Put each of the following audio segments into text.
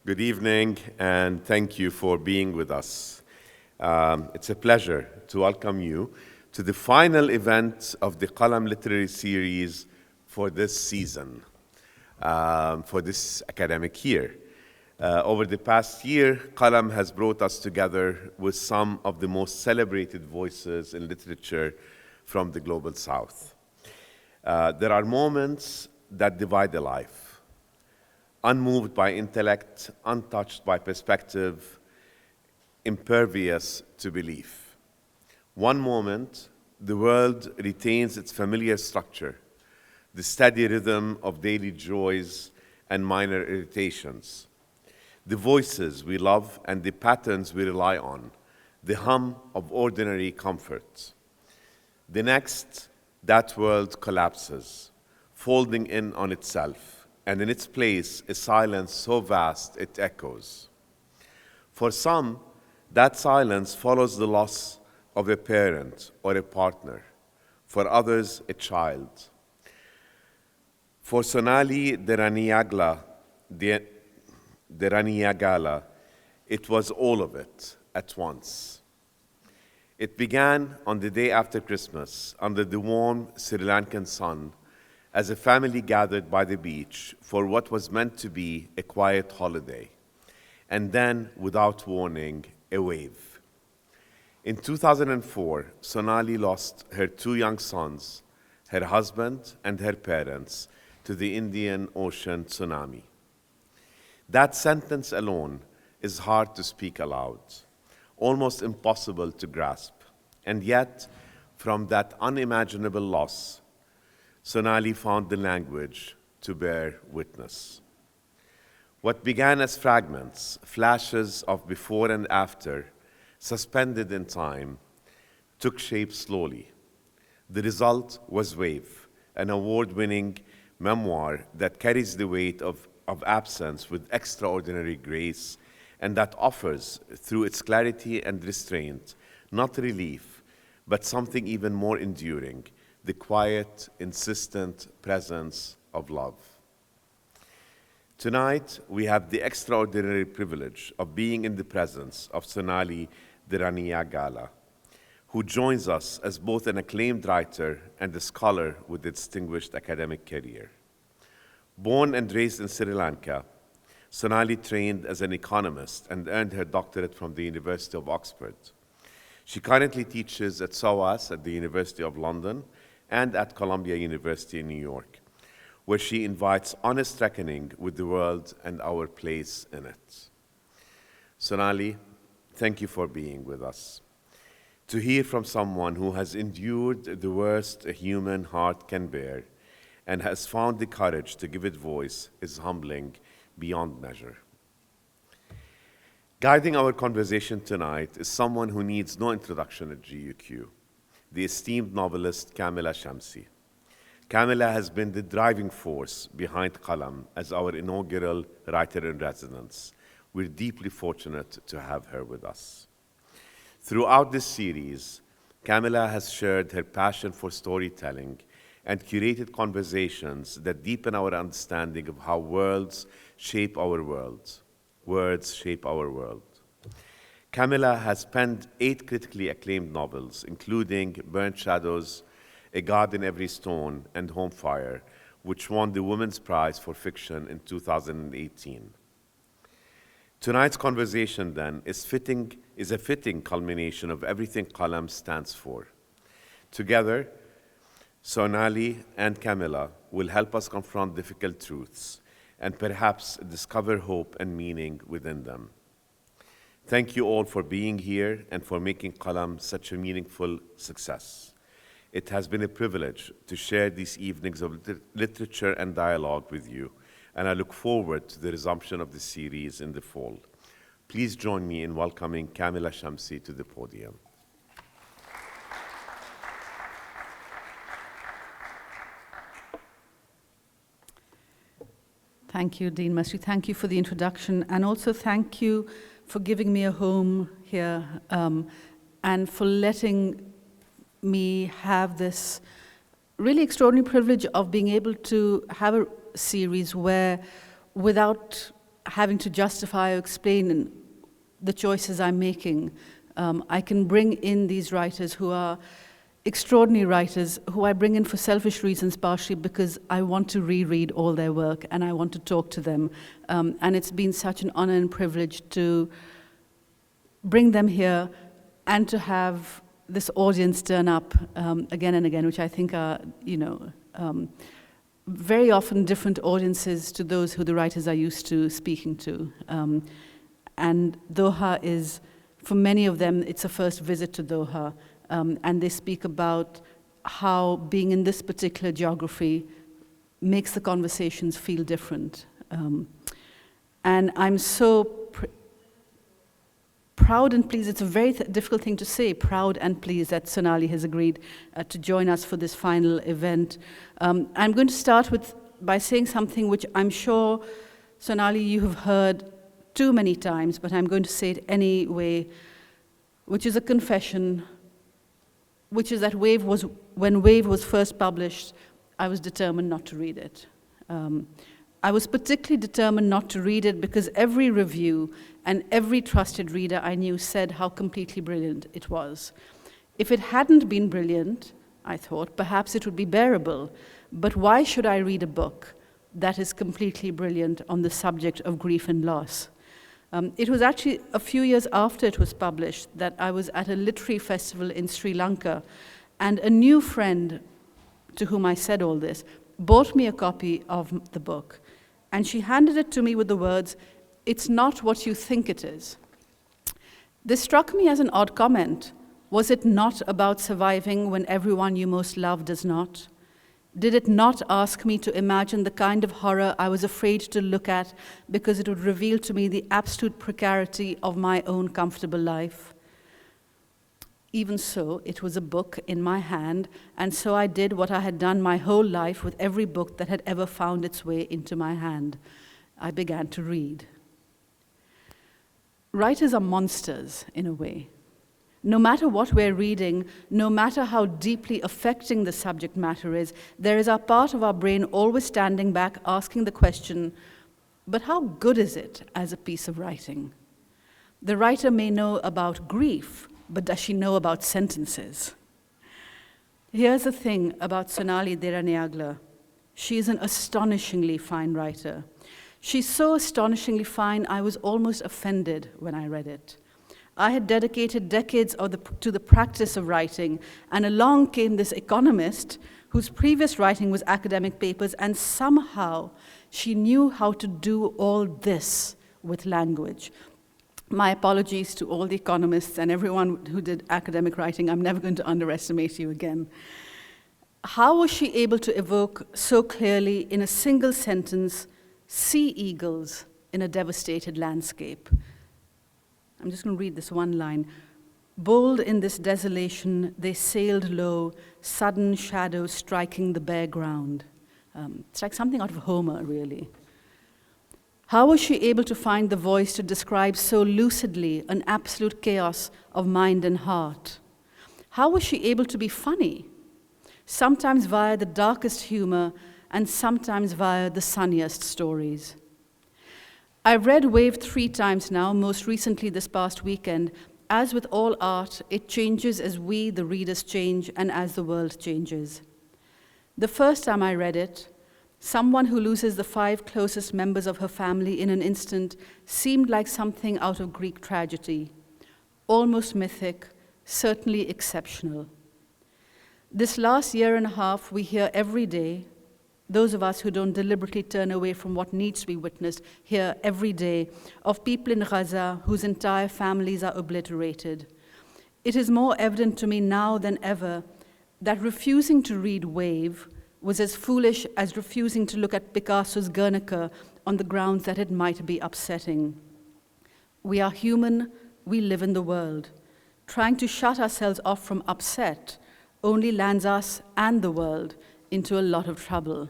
Good evening, and thank you for being with us. It's a pleasure to welcome you to the final event of the Qalam Literary Series for this season, for this academic year. Over the past year, Qalam has brought us together with some of the most celebrated voices in literature from the global South. There are moments that divide a life, unmoved by intellect, untouched by perspective, impervious to belief. One moment, the world retains its familiar structure, the steady rhythm of daily joys and minor irritations, the voices we love and the patterns we rely on, the hum of ordinary comforts. The next, that world collapses, folding in on itself, and in its place a silence so vast it echoes. For some, that silence follows the loss of a parent or a partner, for others, a child. For Sonali Deraniyagala, it was all of it at once. It began on the day after Christmas, under the warm Sri Lankan sun, as a family gathered by the beach for what was meant to be a quiet holiday, and then, without warning, a wave. In 2004, Sonali lost her two young sons, her husband and her parents, to the Indian Ocean tsunami. That sentence alone is hard to speak aloud, almost impossible to grasp, and yet, from that unimaginable loss, Sonali found the language to bear witness. What began as fragments, flashes of before and after, suspended in time, took shape slowly. The result was Wave, an award-winning memoir that carries the weight of absence with extraordinary grace and that offers, through its clarity and restraint, not relief, but something even more enduring, the quiet, insistent presence of love. Tonight, we have the extraordinary privilege of being in the presence of Sonali Deraniyagala, who joins us as both an acclaimed writer and a scholar with a distinguished academic career. Born and raised in Sri Lanka, Sonali trained as an economist and earned her doctorate from the University of Oxford. She currently teaches at SOAS at the University of London and at Columbia University in New York, where she invites honest reckoning with the world and our place in it. Sonali, thank you for being with us. To hear from someone who has endured the worst a human heart can bear and has found the courage to give it voice is humbling beyond measure. Guiding our conversation tonight is someone who needs no introduction at GUQ, the esteemed novelist Kamila Shamsie. Kamila has been the driving force behind Qalam as our inaugural writer-in-residence. We're deeply fortunate to have her with us. Throughout this series, Kamila has shared her passion for storytelling and curated conversations that deepen our understanding of how words shape our worlds. Words shape our world. Kamila has penned 8 critically acclaimed novels, including Burnt Shadows, A God in Every Stone, and Home Fire, which won the Women's Prize for Fiction in 2018. Tonight's conversation, then, is a fitting culmination of everything Qalam stands for. Together, Sonali and Kamila will help us confront difficult truths and perhaps discover hope and meaning within them. Thank you all for being here and for making Qalam such a meaningful success. It has been a privilege to share these evenings of literature and dialogue with you, and I look forward to the resumption of the series in the fall. Please join me in welcoming Kamila Shamsie to the podium. Thank you, Dean Masri. Thank you for the introduction, and also thank you for giving me a home here and for letting me have this really extraordinary privilege of being able to have a series where, without having to justify or explain the choices I'm making. I can bring in these writers who are extraordinary writers, who I bring in for selfish reasons, partially because I want to reread all their work and I want to talk to them. And it's been such an honor and privilege to bring them here and to have this audience turn up again and again, which I think are, very often different audiences to those who the writers are used to speaking to. And Doha is, for many of them, it's a first visit to Doha. And they speak about how being in this particular geography makes the conversations feel different. And I'm so proud and pleased, it's a very difficult thing to say, proud and pleased that Sonali has agreed to join us for this final event. I'm going to start by saying something which I'm sure, Sonali, you have heard too many times, but I'm going to say it anyway, which is a confession, which is that when Wave was first published, I was determined not to read it. I was particularly determined not to read it because every review and every trusted reader I knew said how completely brilliant it was. If it hadn't been brilliant, I thought, perhaps it would be bearable. But why should I read a book that is completely brilliant on the subject of grief and loss? It was actually a few years after it was published that I was at a literary festival in Sri Lanka, and a new friend to whom I said all this bought me a copy of the book, and she handed it to me with the words, "It's not what you think it is." This struck me as an odd comment. Was it not about surviving when everyone you most love does not? Did it not ask me to imagine the kind of horror I was afraid to look at because it would reveal to me the absolute precarity of my own comfortable life? Even so, it was a book in my hand, and so I did what I had done my whole life with every book that had ever found its way into my hand. I began to read. Writers are monsters, in a way. No matter what we're reading, no matter how deeply affecting the subject matter is, there is a part of our brain always standing back asking the question, but how good is it as a piece of writing? The writer may know about grief, but does she know about sentences? Here's the thing about Sonali Deraniyagala. She is an astonishingly fine writer. She's so astonishingly fine, I was almost offended when I read it. I had dedicated decades to the practice of writing, and along came this economist whose previous writing was academic papers, and somehow she knew how to do all this with language. My apologies to all the economists and everyone who did academic writing. I'm never going to underestimate you again. How was she able to evoke so clearly in a single sentence, sea eagles in a devastated landscape? I'm just going to read this one line. Bold in this desolation, they sailed low, sudden shadows striking the bare ground. It's like something out of Homer, really. How was she able to find the voice to describe so lucidly an absolute chaos of mind and heart? How was she able to be funny, sometimes via the darkest humor and sometimes via the sunniest stories? I've read Wave 3 times now, most recently this past weekend. As with all art, it changes as we, the readers, change and as the world changes. The first time I read it, someone who loses the 5 closest members of her family in an instant seemed like something out of Greek tragedy, almost mythic, certainly exceptional. This last year and a half, we hear every day, those of us who don't deliberately turn away from what needs to be witnessed hear every day of people in Gaza whose entire families are obliterated. It is more evident to me now than ever that refusing to read Wave was as foolish as refusing to look at Picasso's Guernica on the grounds that it might be upsetting. We are human, we live in the world. Trying to shut ourselves off from upset only lands us and the world into a lot of trouble.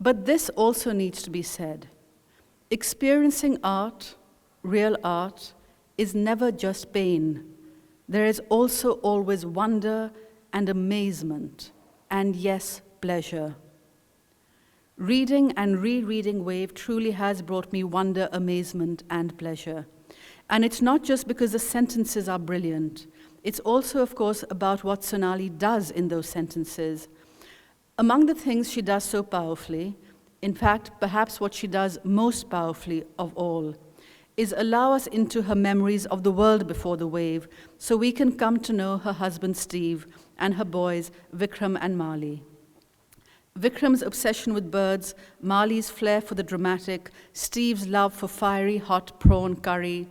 But this also needs to be said. Experiencing art, real art, is never just pain. There is also always wonder and amazement, and yes, pleasure. Reading and rereading Wave truly has brought me wonder, amazement, and pleasure. And it's not just because the sentences are brilliant. It's also, of course, about what Sonali does in those sentences. Among the things she does so powerfully, in fact, perhaps what she does most powerfully of all, is allow us into her memories of the world before the wave, so we can come to know her husband Steve and her boys Vikram and Mali. Vikram's obsession with birds, Mali's flair for the dramatic, Steve's love for fiery hot prawn curry,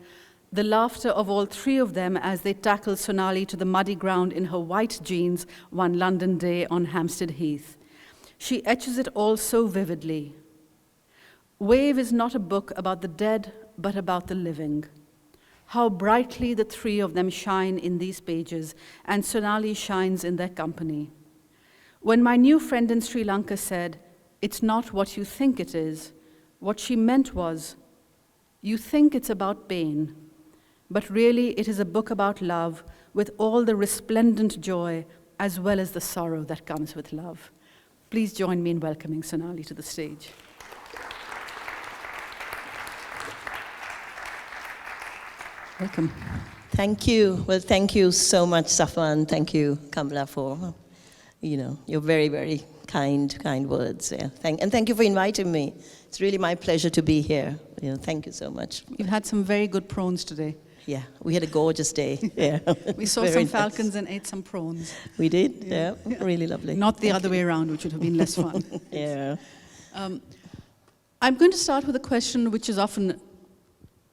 the laughter of all three of them as they tackle Sonali to the muddy ground in her white jeans one London day on Hampstead Heath. She etches it all so vividly. Wave is not a book about the dead, but about the living. How brightly the three of them shine in these pages, and Sonali shines in their company. When my new friend in Sri Lanka said, "It's not what you think it is," what she meant was, you think it's about pain, but really it is a book about love with all the resplendent joy as well as the sorrow that comes with love. Please join me in welcoming Sonali to the stage. Welcome. Thank you. Well, thank you so much, Safwan. Thank you, Kamila, for your very, very kind words. Yeah. Thank you for inviting me. It's really my pleasure to be here. Thank you so much. You've had some very good prawns today. Yeah, we had a gorgeous day. Yeah. We saw some falcons and ate some prawns. We did? Yeah. Really lovely. Not the other way around, which would have been less fun. Yeah. I'm going to start with a question which is often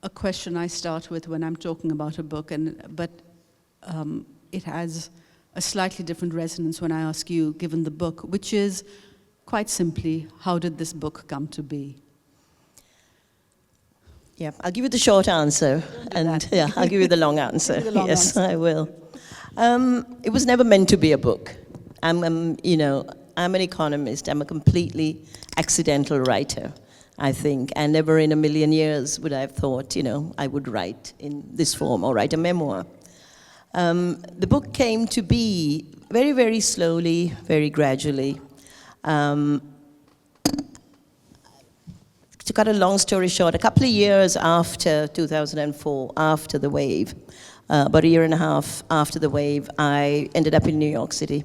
a question I start with when I'm talking about a book, but it has a slightly different resonance when I ask you, given the book, which is, quite simply, how did this book come to be? Yeah, I'll give you the short answer, and yeah, I'll give you the long answer. Yes, I will. It was never meant to be a book. I'm an economist. I'm a completely accidental writer, I think, and never in a million years would I have thought, I would write in this form or write a memoir. The book came to be very, very slowly, very gradually. To cut a long story short, a couple of years after 2004, after the wave, about a year and a half after the wave, I ended up in New York City.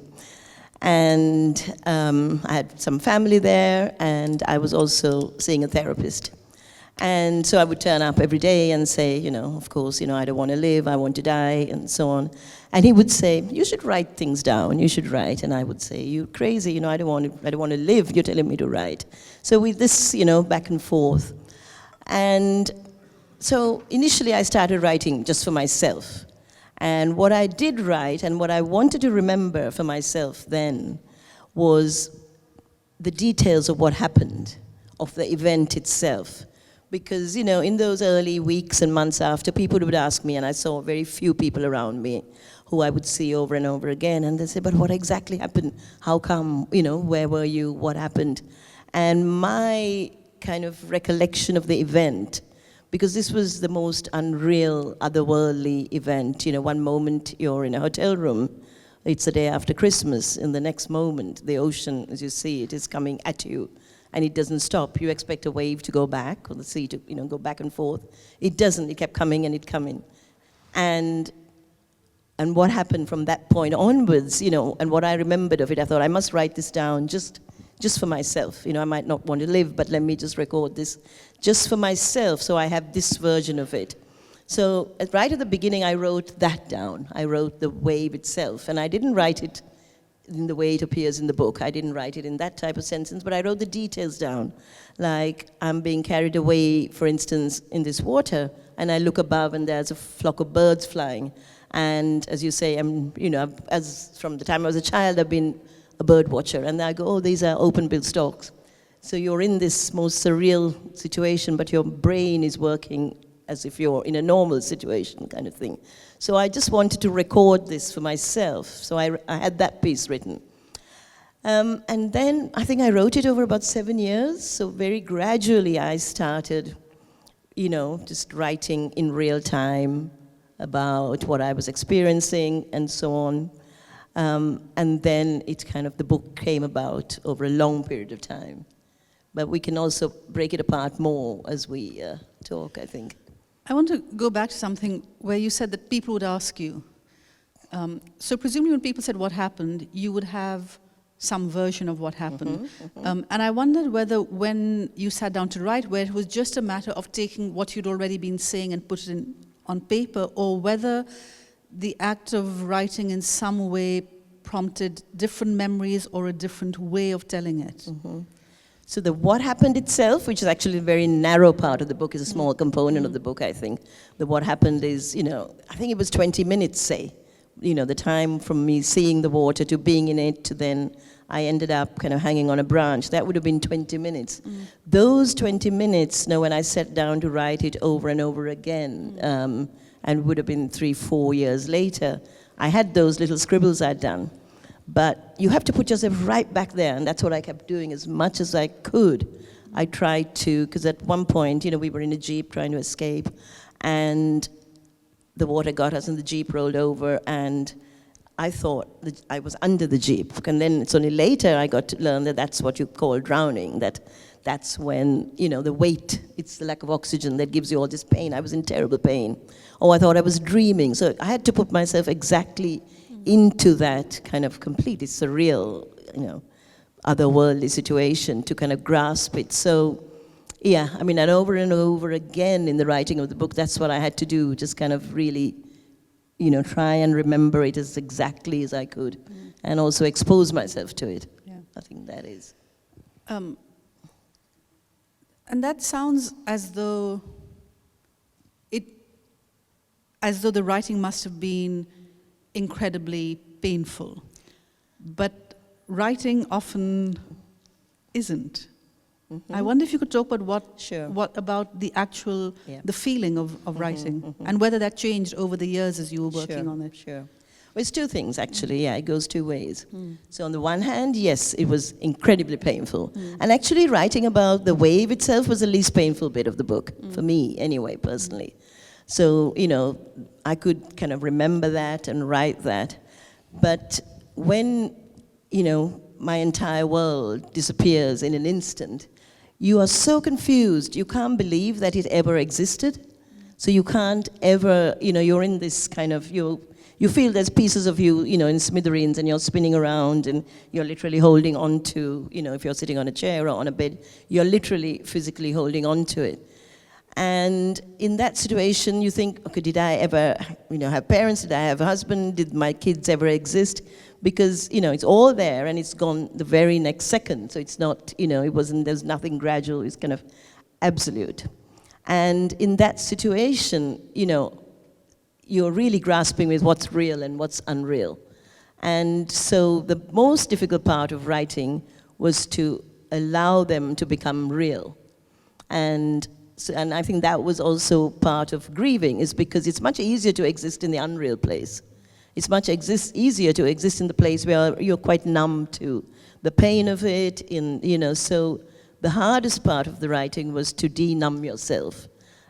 And I had some family there, and I was also seeing a therapist. And so I would turn up every day and say, of course, I don't want to live, I want to die, and so on. And he would say, you should write things down, you should write. And I would say, you're crazy, I don't want to live, you're telling me to write. So with this, back and forth. And so initially I started writing just for myself. And what I did write, and what I wanted to remember for myself then, was the details of what happened, of the event itself. Because, in those early weeks and months after, people would ask me, and I saw very few people around me who I would see over and over again, and they say, but what exactly happened? How come? Where were you? What happened? And my kind of recollection of the event, because this was the most unreal, otherworldly event. One moment you're in a hotel room, it's the day after Christmas, and the next moment, the ocean, as you see it, is coming at you. And it doesn't stop. You expect a wave to go back, or the sea to go back and forth. It doesn't. It kept coming and it coming. And what happened from that point onwards, and what I remembered of it, I thought I must write this down just for myself. I might not want to live, but let me just record this just for myself, so I have this version of it. So right at the beginning, I wrote that down. I wrote the wave itself, and I didn't write it in the way it appears in the book. I didn't write it in that type of sentence, but I wrote the details down. Like, I'm being carried away, for instance, in this water, and I look above and there's a flock of birds flying. And as you say, as from the time I was a child, I've been a bird watcher. And I go, oh, these are open-billed storks. So you're in this most surreal situation, but your brain is working as if you're in a normal situation, kind of thing. So I just wanted to record this for myself. So I had that piece written. And then I think I wrote it over about 7 years. So very gradually I started, just writing in real time about what I was experiencing and so on. And then the book came about over a long period of time. But we can also break it apart more as we talk, I think. I want to go back to something where you said that people would ask you. So presumably when people said what happened, you would have some version of what happened. And I wondered whether when you sat down to write, where it was just a matter of taking what you'd already been saying and put it on paper, or whether the act of writing in some way prompted different memories or a different way of telling it. So the what happened itself, which is actually a very narrow part of the book, is a small component of the book, I think. The what happened is, I think it was 20 minutes, say. The time from me seeing the water to being in it to then I ended up kind of hanging on a branch. That would have been 20 minutes. Those 20 minutes, when I sat down to write it over and over again, and would have been 3-4 years later, I had those little scribbles I'd done. But you have to put yourself right back there, and that's what I kept doing as much as I could. I tried to, because at one point, we were in a Jeep trying to escape, and the water got us and the Jeep rolled over, and I thought that I was under the Jeep. And then it's only later I got to learn that that's what you call drowning, that's when, the weight, it's the lack of oxygen that gives you all this pain. I was in terrible pain. I thought I was dreaming. So I had to put myself exactly into that kind of completely surreal, otherworldly situation to kind of grasp it. So, yeah, and over and over again in the writing of the book, that's what I had to do, just kind of really, try and remember it as exactly as I could, and also expose myself to it. Yeah. I think that is. And that sounds as though the writing must have been incredibly painful. But writing often isn't. I wonder if you could talk about what about the actual, the feeling of writing, and whether that changed over the years as you were working on it. Sure. Well, it's two things, actually. Yeah, it goes two ways. So on the one hand, yes, it was incredibly painful. And actually writing about the wave itself was the least painful bit of the book, for me anyway, personally. So, I could kind of remember that and write that. But when, my entire world disappears in an instant, you are so confused, you can't believe that it ever existed. So you can't ever, you're in this kind of, you feel there's pieces of you, in smithereens, and you're spinning around, and you're literally holding on to, if you're sitting on a chair or on a bed, you're literally physically holding on to it. And in that situation, you think, okay, did I ever, have parents? Did I have a husband? Did my kids ever exist? Because, it's all there, and it's gone the very next second. So it's not, there's nothing gradual. It's kind of absolute. And in that situation, you're really grasping with what's real and what's unreal. And so the most difficult part of writing was to allow them to become real. And I think that was also part of grieving, is because it's much easier to exist in the unreal place. It's much easier to exist in the place where you're quite numb to the pain of it. So the hardest part of the writing was to de-numb yourself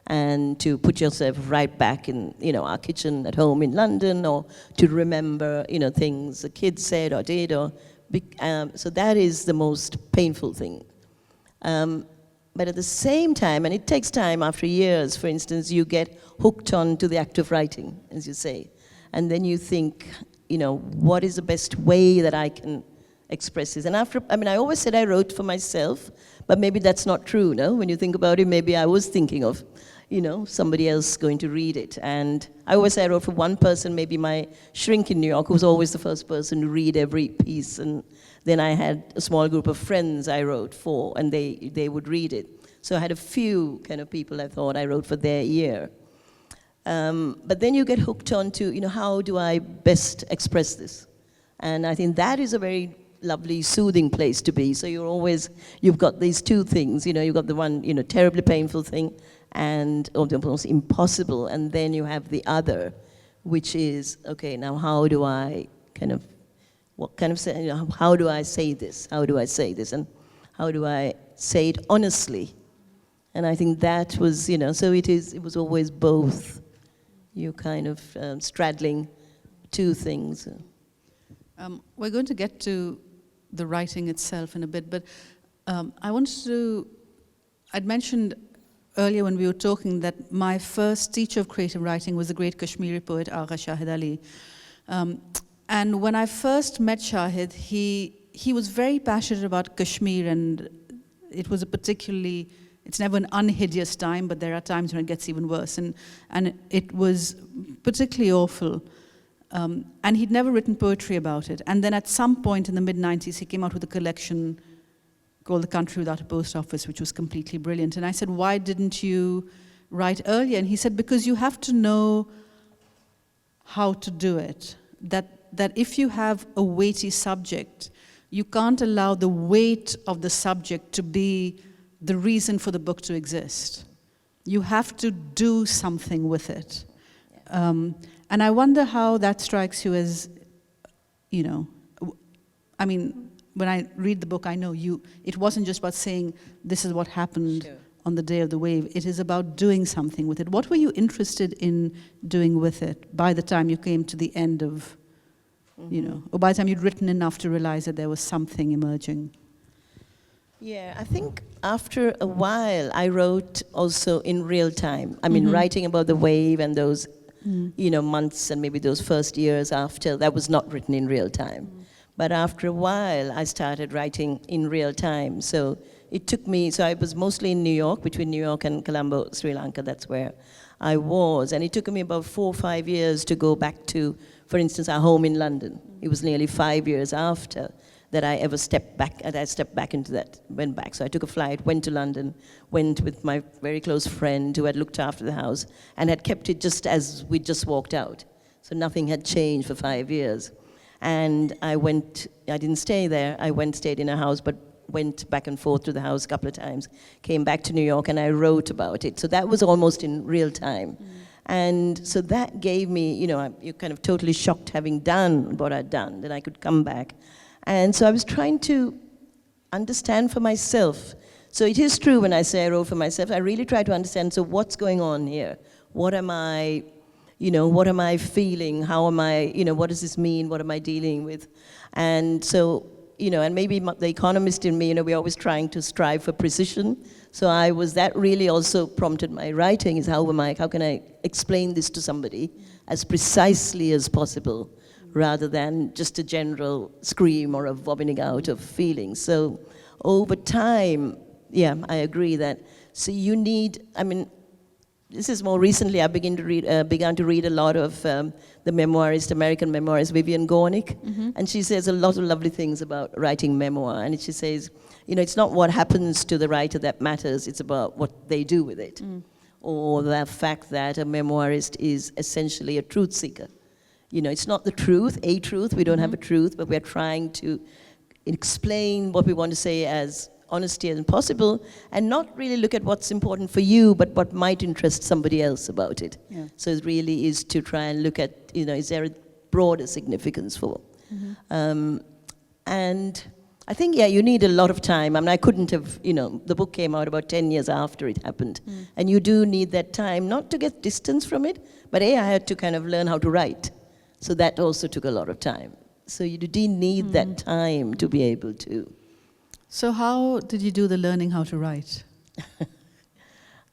and to put yourself right back in, our kitchen at home in London, or to remember, things the kids said or did, so that is the most painful thing. But at the same time, and it takes time after years, for instance, you get hooked on to the act of writing, as you say. And then you think, what is the best way that I can express this? And I always said I wrote for myself, but maybe that's not true, no? When you think about it, maybe I was thinking of, somebody else going to read it. And I always say I wrote for one person, maybe my shrink in New York, who was always the first person to read every piece. And then I had a small group of friends I wrote for, and they would read it. So I had a few kind of people I thought I wrote for their ear. But then you get hooked on to, how do I best express this? And I think that is a very lovely, soothing place to be. So you've got these two things, you've got the one, terribly painful thing, and almost impossible, and then you have the other, which is, okay, now how do I how do I say this? How do I say this? And how do I say it honestly? And I think that was, so it was always both. You kind of straddling two things. We're going to get to the writing itself in a bit, but I wanted to, I'd mentioned earlier when we were talking that my first teacher of creative writing was the great Kashmiri poet Agha Shahid Ali. And when I first met Shahid, he was very passionate about Kashmir, and it was a particularly, it's never an unhideous time, but there are times when it gets even worse. And it was particularly awful. And he'd never written poetry about it. And then at some point in the mid-90s, he came out with a collection called The Country Without a Post Office, which was completely brilliant. And I said, why didn't you write earlier? And he said, because you have to know how to do it. That if you have a weighty subject, you can't allow the weight of the subject to be the reason for the book to exist. You have to do something with it. And I wonder how that strikes you as, you know, I mean, when I read the book, I know it wasn't just about saying, this is what happened on the day of the wave. It is about doing something with it. What were you interested in doing with it by the time you came to the end of, you know, or by the time you'd written enough to realize that there was something emerging? Yeah, I think after a while, I wrote also in real time. I mean, writing about the wave and those, you know, months and maybe those first years after, that was not written in real time. But after a while, I started writing in real time. So it took me, so I was mostly in New York, between New York and Colombo, Sri Lanka, that's where I was. And it took me about 4 or 5 years to go back to, for instance, our home in London. It was nearly 5 years after that I ever stepped back, and I stepped back into that, went back. So I took a flight, went to London, went with my very close friend who had looked after the house and had kept it just as we just walked out. So nothing had changed for 5 years. And I didn't stay there, stayed in a house, but went back and forth to the house a couple of times, came back to New York, and I wrote about it. So that was almost in real time. And so that gave me, you know, you're kind of totally shocked having done what I'd done, that I could come back. And so I was trying to understand for myself. So it is true when I say I wrote for myself, I really try to understand, so what's going on here? What am I, you know, what am I feeling? How am I, you know, what does this mean? What am I dealing with? And so, you know, and maybe the economist in me, you know, we're always trying to strive for precision. So that really also prompted my writing, is how can I explain this to somebody as precisely as possible, rather than just a general scream or a vomiting out of feelings. So over time, yeah, I agree that, so you need, I mean, this is more recently, I began to read a lot of the memoirist, American memoirist Vivian Gornick, and she says a lot of lovely things about writing memoir, and she says, you know, it's not what happens to the writer that matters, it's about what they do with it. Or the fact that a memoirist is essentially a truth seeker. You know, it's not the truth, a truth, we don't have a truth, but we're trying to explain what we want to say as honesty as possible, and not really look at what's important for you, but what might interest somebody else about it. Yeah. So it really is to try and look at, you know, is there a broader significance for? And I think, yeah, you need a lot of time. I mean, I couldn't have, you know, the book came out about 10 years after it happened. And you do need that time, not to get distance from it, but I had to kind of learn how to write. So that also took a lot of time. So you do need that time to be able to. So how did you do the learning how to write?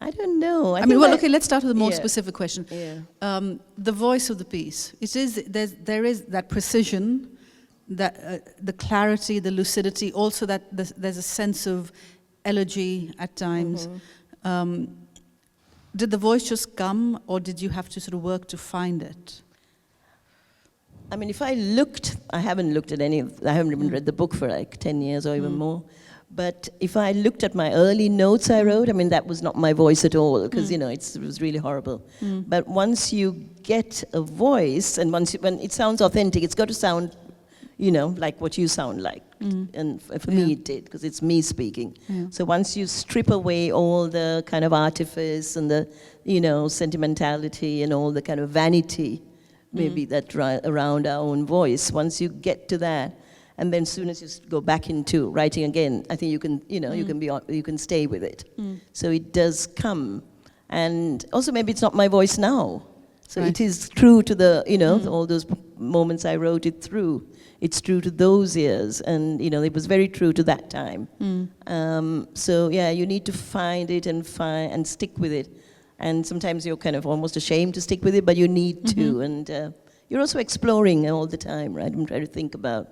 I don't know. I mean, well, okay, let's start with a more specific question. Yeah. The voice of the piece. There is that precision, that the clarity, the lucidity, also that there's a sense of elegy at times. Did the voice just come, or did you have to sort of work to find it? I mean, if I looked, I haven't looked at any, I haven't even read the book for like 10 years or even more. But if I looked at my early notes I wrote, I mean, that was not my voice at all, because, you know, it was really horrible. But once you get a voice, and when it sounds authentic, it's got to sound, you know, like what you sound like. And for me it did, because it's me speaking. So once you strip away all the kind of artifice and the, you know, sentimentality and all the kind of vanity, maybe that around our own voice. Once you get to that, and then as soon as you go back into writing again, I think you can, you know, you can stay with it. So it does come, and also maybe it's not my voice now. So Right. it is true to the, all those moments I wrote it through. It's true to those years, and it was very true to that time. So yeah, you need to find it and stick with it. And sometimes you're kind of almost ashamed to stick with it, but you need to. And you're also exploring all the time, right? I'm trying to think about.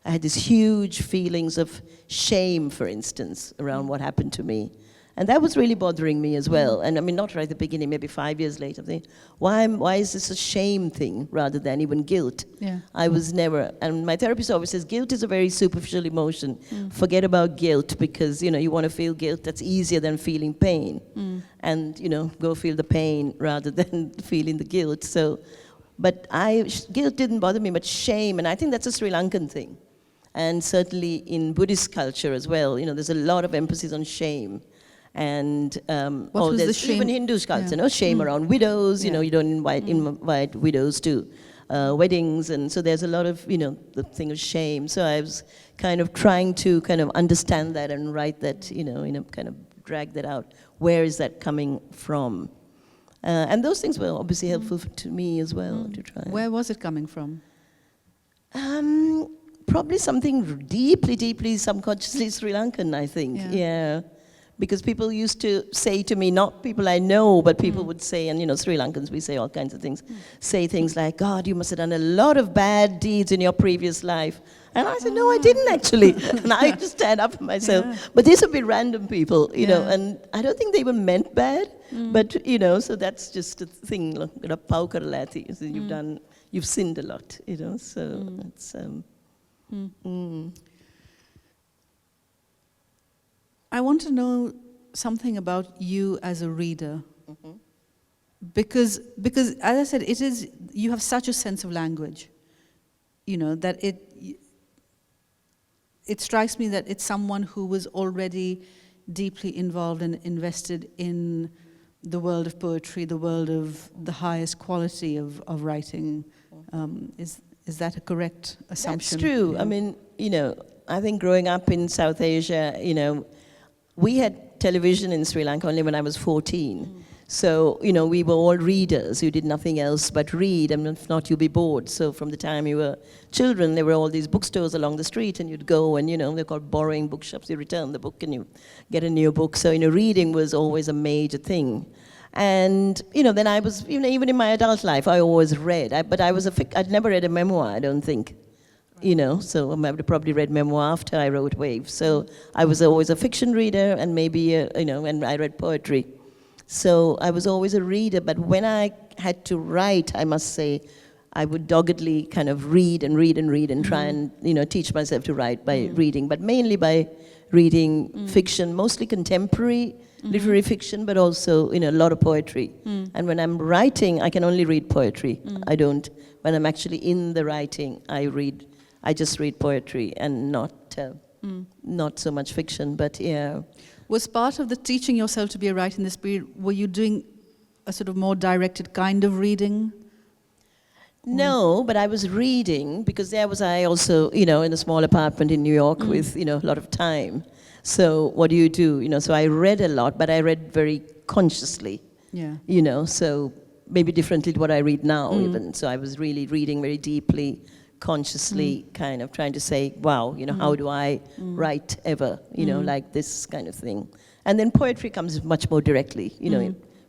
I had these huge feelings of shame, for instance, around what happened to me. And that was really bothering me as well. And I mean, not right at the beginning, maybe 5 years later, I'm thinking, why is this a shame thing rather than even guilt? Yeah. I was never, and my therapist always says, guilt is a very superficial emotion. Forget about guilt because, you want to feel guilt, that's easier than feeling pain. And, go feel the pain rather than feeling the guilt. So, but guilt didn't bother me, but shame, and I think that's a Sri Lankan thing. And certainly in Buddhist culture as well, there's a lot of emphasis on shame. And was the shame? even Hindu culture, Yeah. shame around widows. Yeah. You don't invite widows to weddings, and so there's a lot of the thing of shame. So I was kind of trying to kind of understand that and write that, kind of drag that out. Where is that coming from? And those things were obviously helpful to me as well to try. Where was it coming from? Probably something deeply, deeply subconsciously Sri Lankan, I think. Yeah. Because people used to say to me, not people I know, but people would say, and Sri Lankans, we say all kinds of things, say things like, God, you must have done a lot of bad deeds in your previous life. And I said, no, I didn't actually. And I just stand up for myself. Yeah. But these would be random people, Yeah. and I don't think they even meant bad. But, so that's just a thing, pau karalati. So you've sinned a lot, so it's... I want to know something about you as a reader. Because as I said, you have such a sense of language, that it strikes me that it's someone who was already deeply involved and invested in the world of poetry, the world of the highest quality of writing. Is that a correct assumption? That's true. Yeah. I mean, I think growing up in South Asia, we had television in Sri Lanka only when I was 14. So, we were all readers. You did nothing else but read, and if not, you'd be bored. So from the time you were children, there were all these bookstores along the street, and you'd go and, they're called borrowing bookshops. You return the book and you get a new book. So, reading was always a major thing. And, then I was, even in my adult life, I always read. But I'd never read a memoir, I don't think. So I would have probably read memoir after I wrote Wave. So I was always a fiction reader, and maybe, and I read poetry. So I was always a reader, but when I had to write, I must say, I would doggedly kind of read and read and read and try and, teach myself to write by reading, but mainly by reading fiction, mostly contemporary literary fiction, but also, a lot of poetry. And when I'm writing, I can only read poetry. I don't, when I'm actually in the writing, I just read poetry and not so much fiction, but yeah. Was part of the teaching yourself to be a writer in this period, were you doing a sort of more directed kind of reading? No, but I was reading, because there was I also, in a small apartment in New York with, a lot of time. So what do? So I read a lot, but I read very consciously. Yeah. So maybe differently to what I read now even. So I was really reading very deeply, consciously, kind of trying to say, wow, how do I write ever, like this kind of thing. And then poetry comes much more directly,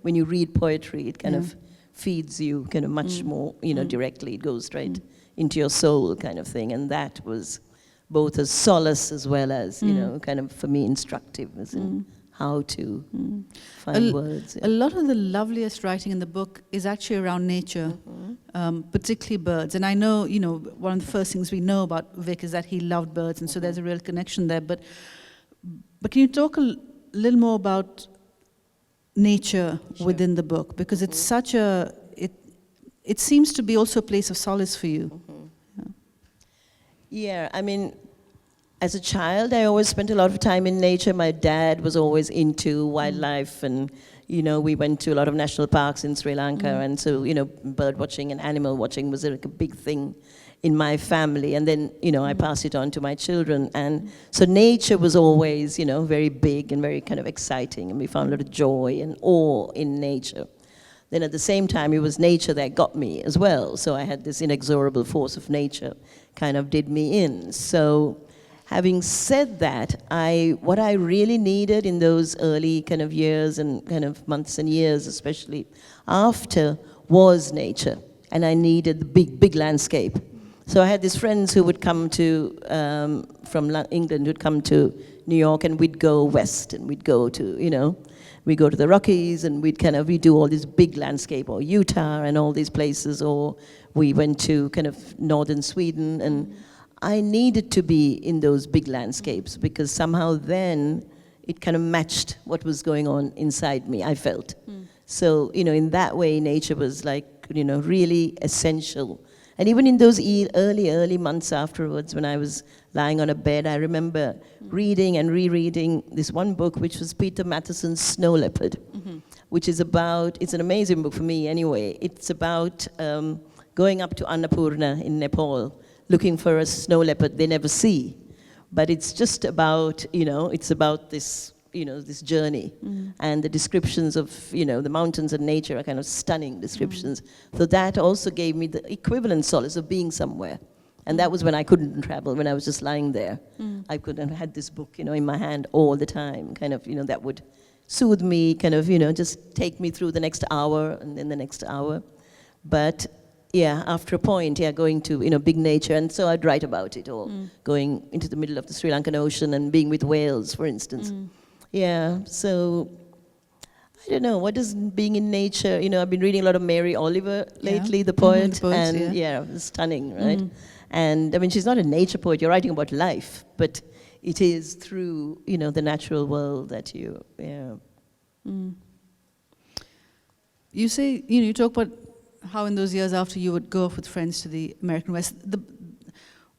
when you read poetry, it kind of feeds you kind of much more, directly. It goes straight into your soul kind of thing. And that was both a solace as well as, kind of for me instructive as in how to find words. Yeah. A lot of the loveliest writing in the book is actually around nature, particularly birds. And I know, one of the first things we know about Vic is that he loved birds, and so there's a real connection there. But can you talk a little more about nature within the book? Because it's such it seems to be also a place of solace for you. Yeah, I mean, as a child, I always spent a lot of time in nature. My dad was always into wildlife, and, we went to a lot of national parks in Sri Lanka, and so, bird watching and animal watching was like a big thing in my family. And then, I passed it on to my children. And so nature was always, very big and very kind of exciting, and we found a lot of joy and awe in nature. then at the same time, it was nature that got me as well. So I had this inexorable force of nature kind of did me in. So having said that, what I really needed in those early kind of years and kind of months and years, especially after, was nature. And I needed the big landscape. So I had these friends who would come to, from England, would come to New York, and we'd go west, and we'd go to, we go to the Rockies, and we do all this big landscape, or Utah and all these places, or we went to kind of northern Sweden, and I needed to be in those big landscapes because somehow then it kind of matched what was going on inside me, I felt. So, in that way, nature was like, really essential. And even in those early months afterwards, when I was lying on a bed, I remember reading and rereading this one book, which was Peter Matthieson's Snow Leopard, which is about, it's an amazing book for me anyway. It's about going up to Annapurna in Nepal, looking for a snow leopard they never see. But it's just about, it's about this, this journey. And the descriptions of, the mountains and nature are kind of stunning descriptions. So that also gave me the equivalent solace of being somewhere. And that was when I couldn't travel, when I was just lying there. I couldn't have had this book, in my hand all the time, kind of, that would soothe me, kind of, just take me through the next hour and then the next hour. But yeah, after a point, going to, big nature, and so I'd write about it all, going into the middle of the Sri Lankan Ocean and being with whales, for instance. Yeah, so I don't know, what does being in nature, I've been reading a lot of Mary Oliver lately, the poet, the poets, and stunning, right? And I mean, she's not a nature poet, you're writing about life, but it is through, the natural world that you, You say, you talk about how in those years after you would go off with friends to the American West.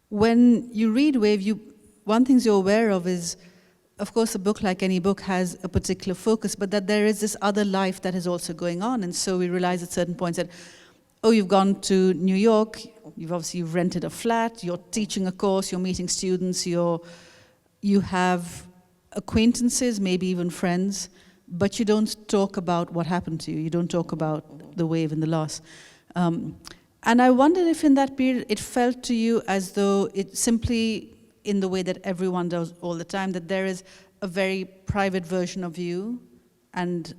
When you read Wave, one thing you're aware of is, of course, a book like any book has a particular focus, but that there is this other life that is also going on. And so we realize at certain points that, you've gone to New York, you've rented a flat, you're teaching a course, you're meeting students, you have acquaintances, maybe even friends, but you don't talk about what happened to you. You don't talk about the wave and the loss. And I wondered if in that period it felt to you as though it simply, in the way that everyone does all the time, that there is a very private version of you and,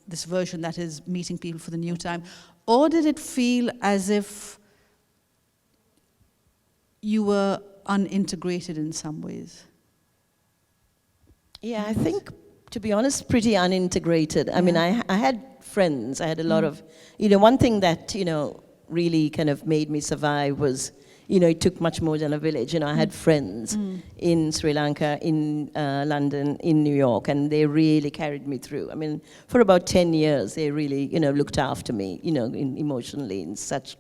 this version that is meeting people for the new time. Or did it feel as if you were unintegrated in some ways? Yeah, I think, to be honest, pretty unintegrated. I mean, I had friends, I had a lot of, one thing that, really kind of made me survive was, it took much more than a village. I had friends in Sri Lanka, in London, in New York, and they really carried me through. I mean, for about 10 years, they really, looked after me, emotionally in such,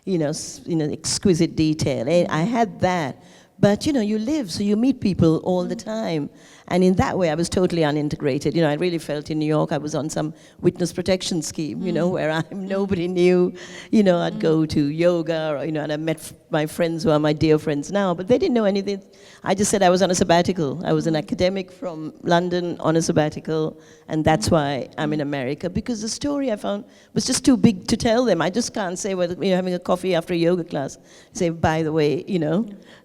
exquisite detail. I had that. But, you live, so you meet people all the time. And in that way, I was totally unintegrated. I really felt in New York I was on some witness protection scheme, where nobody knew. I'd go to yoga, or, and I met my friends who are my dear friends now, but they didn't know anything. I just said I was on a sabbatical. I was an academic from London on a sabbatical, and that's why I'm in America, because the story I found was just too big to tell them. I just can't say whether, having a coffee after a yoga class, say, by the way,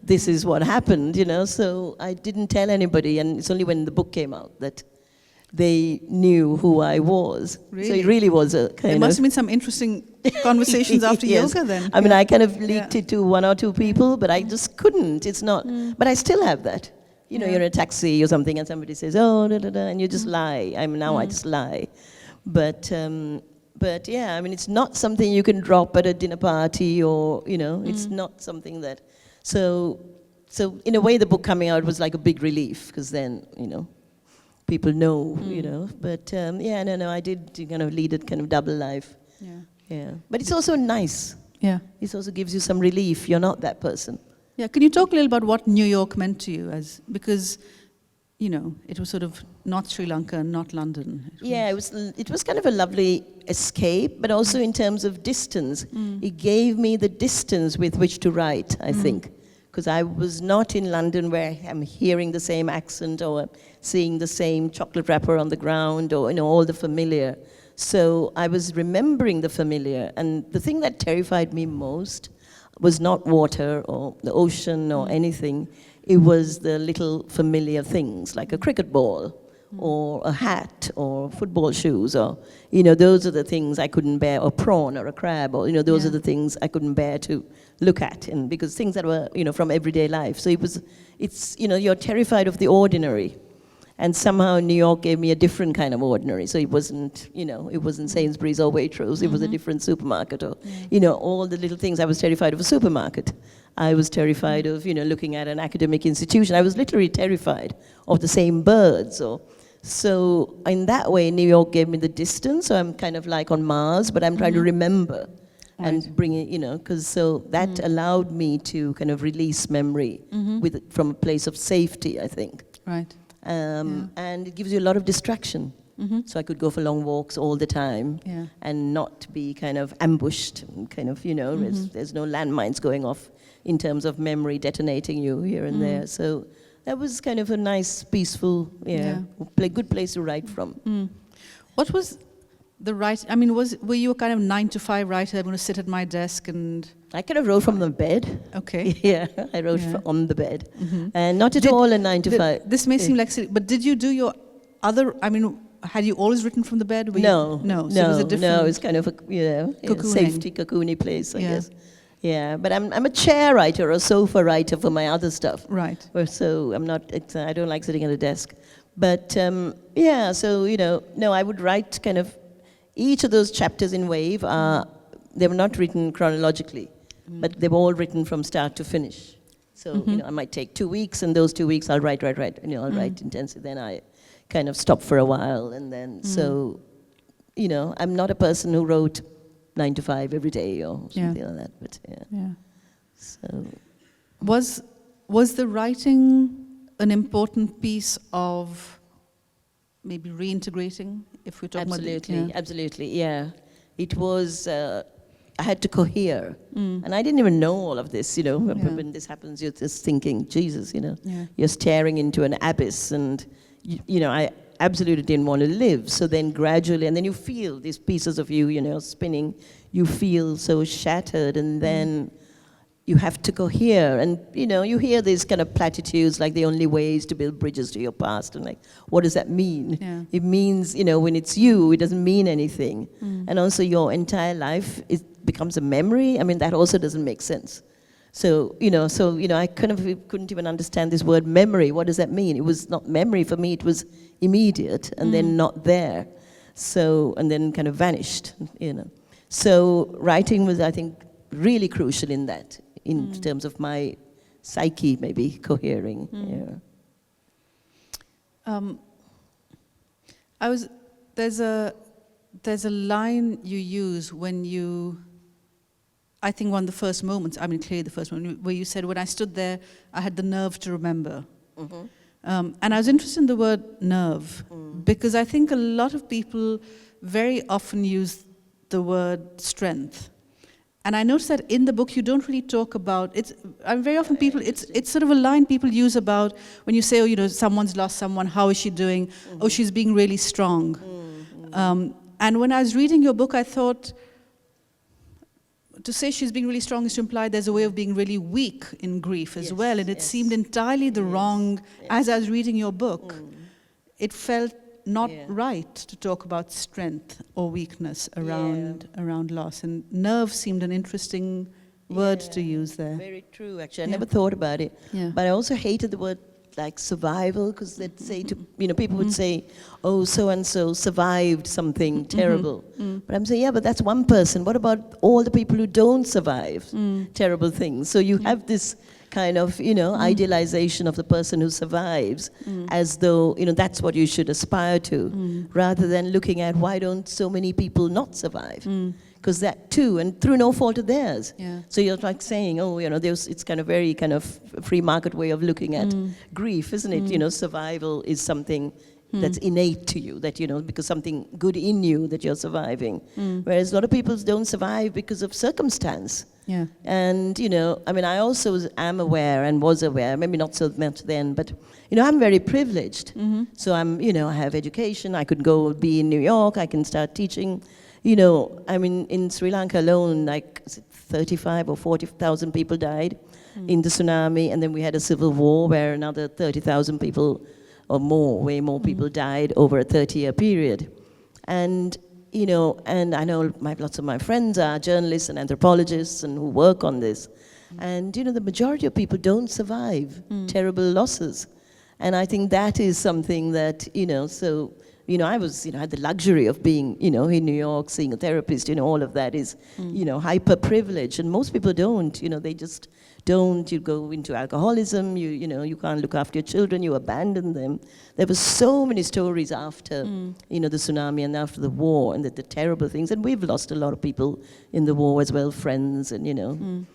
this is what happened, so I didn't tell anybody, and it's only when the book came out that they knew who I was. Really? So it really was a kind of... There must have been some interesting conversations after yes. yoga then. I mean, I kind of leaked it to one or two people, but I just couldn't. It's not... But I still have that. You're in a taxi or something, and somebody says, oh, da, da, da, and you just lie. I mean, now I just lie. But yeah, I mean, it's not something you can drop at a dinner party or, it's not something that... So in a way, the book coming out was like a big relief, because then, people know, But I did kind of lead a kind of double life. Yeah. But it's also nice. Yeah. It also gives you some relief. You're not that person. Yeah. Can you talk a little about what New York meant to you, because, it was sort of not Sri Lanka, not London. It was kind of a lovely escape, but also in terms of distance. It gave me the distance with which to write, I think. Because I was not in London where I'm hearing the same accent or seeing the same chocolate wrapper on the ground or, all the familiar. So I was remembering the familiar, and the thing that terrified me most was not water or the ocean or anything. It was the little familiar things, like a cricket ball, or a hat, or football shoes, or, those are the things I couldn't bear, or prawn, or a crab, or, those are the things I couldn't bear to look at, and because things that were, from everyday life. So you're terrified of the ordinary. And somehow New York gave me a different kind of ordinary. So it wasn't, it wasn't Sainsbury's or Waitrose. It was a different supermarket, or, all the little things. I was terrified of a supermarket. I was terrified of, looking at an academic institution. I was literally terrified of the same birds. So in that way, New York gave me the distance. So I'm kind of like on Mars, but I'm trying to remember and bring it, because so that allowed me to kind of release memory from a place of safety, I think. Right. And it gives you a lot of distraction. So I could go for long walks all the time and not be kind of ambushed, and kind of, there's no landmines going off in terms of memory detonating you here and there. So that was kind of a nice, peaceful, good place to write from. What was the writing? I mean, were you a kind of 9-to-5 writer? I'm going to sit at my desk and... I kind of wrote from the bed. Okay. Yeah, I wrote on the bed. And not at all a 9-to-5. This may seem like silly, but did you do your other... I mean, had you always written from the bed? No. So it was a different... No, it's kind of a safety, cocoony place, I guess. Yeah, but I'm a chair writer or a sofa writer for my other stuff. Right. So I'm not... I don't like sitting at a desk. But, so, no, I would write kind of... Each of those chapters in Wave they were not written chronologically, but they were all written from start to finish. So, I might take 2 weeks, and those 2 weeks I'll write, I'll write intensely. Then I kind of stop for a while, and then, so, I'm not a person who wrote 9-to-5 every day or something like that, but So. Was the writing an important piece of maybe reintegrating, if we're talking about... Absolutely, yeah. It was, I had to cohere. And I didn't even know all of this, When this happens, you're just thinking, Jesus, you're staring into an abyss, and, I absolutely didn't want to live. So then gradually, and then you feel these pieces of you, spinning, you feel so shattered, and then you have to cohere, and you hear these kind of platitudes like the only way is to build bridges to your past, and like, what does that mean? Yeah. It means, when it's you, it doesn't mean anything. And also your entire life, it becomes a memory. I mean, that also doesn't make sense. So, I kind of couldn't even understand this word memory. What does that mean? It was not memory for me, it was immediate, and then not there. So, and then kind of vanished, So writing was, I think, really crucial in that, in terms of my psyche maybe cohering. There's a line you use when you, I think one of the first moments, I mean clearly the first moment, where you said, when I stood there, I had the nerve to remember. And I was interested in the word nerve, because I think a lot of people very often use the word strength. And I noticed that in the book you don't really talk about it. Very often people, it's sort of a line people use about when you say, someone's lost someone, how is she doing? Oh, she's being really strong. And when I was reading your book, I thought, to say she's being really strong is to imply there's a way of being really weak in grief as well. And it seemed entirely the wrong, as I was reading your book, it felt not right to talk about strength or weakness around loss. And nerve seemed an interesting word to use there. Very true, actually. I never thought about it. But I also hated the word like survival, because they'd say to, people would say, oh, so-and-so survived something terrible. But I'm saying, but that's one person. What about all the people who don't survive terrible things? So you have this kind of, idealization of the person who survives as though, that's what you should aspire to, rather than looking at why don't so many people not survive? Because that too, and through no fault of theirs. So you're like saying, it's kind of very kind of free market way of looking at grief, isn't it? Survival is something that's innate to you, that, because something good in you that you're surviving. Whereas a lot of people don't survive because of circumstance. Yeah. And, I also am aware and was aware, maybe not so much then, but, I'm very privileged. So I have education, I could go be in New York, I can start teaching. In Sri Lanka alone, like 35 or 40,000 people died in the tsunami, and then we had a civil war where another 30,000 people or more, way more people died over a 30-year period. And, and I know lots of my friends are journalists and anthropologists and who work on this. And, the majority of people don't survive terrible losses. And I think that is something that, I was, had the luxury of being, in New York, seeing a therapist, all of that is, hyper privileged. And most people don't, they just don't. You go into alcoholism, you can't look after your children, you abandon them. There were so many stories after, the tsunami and after the war and the terrible things. And we've lost a lot of people in the war as well, friends and,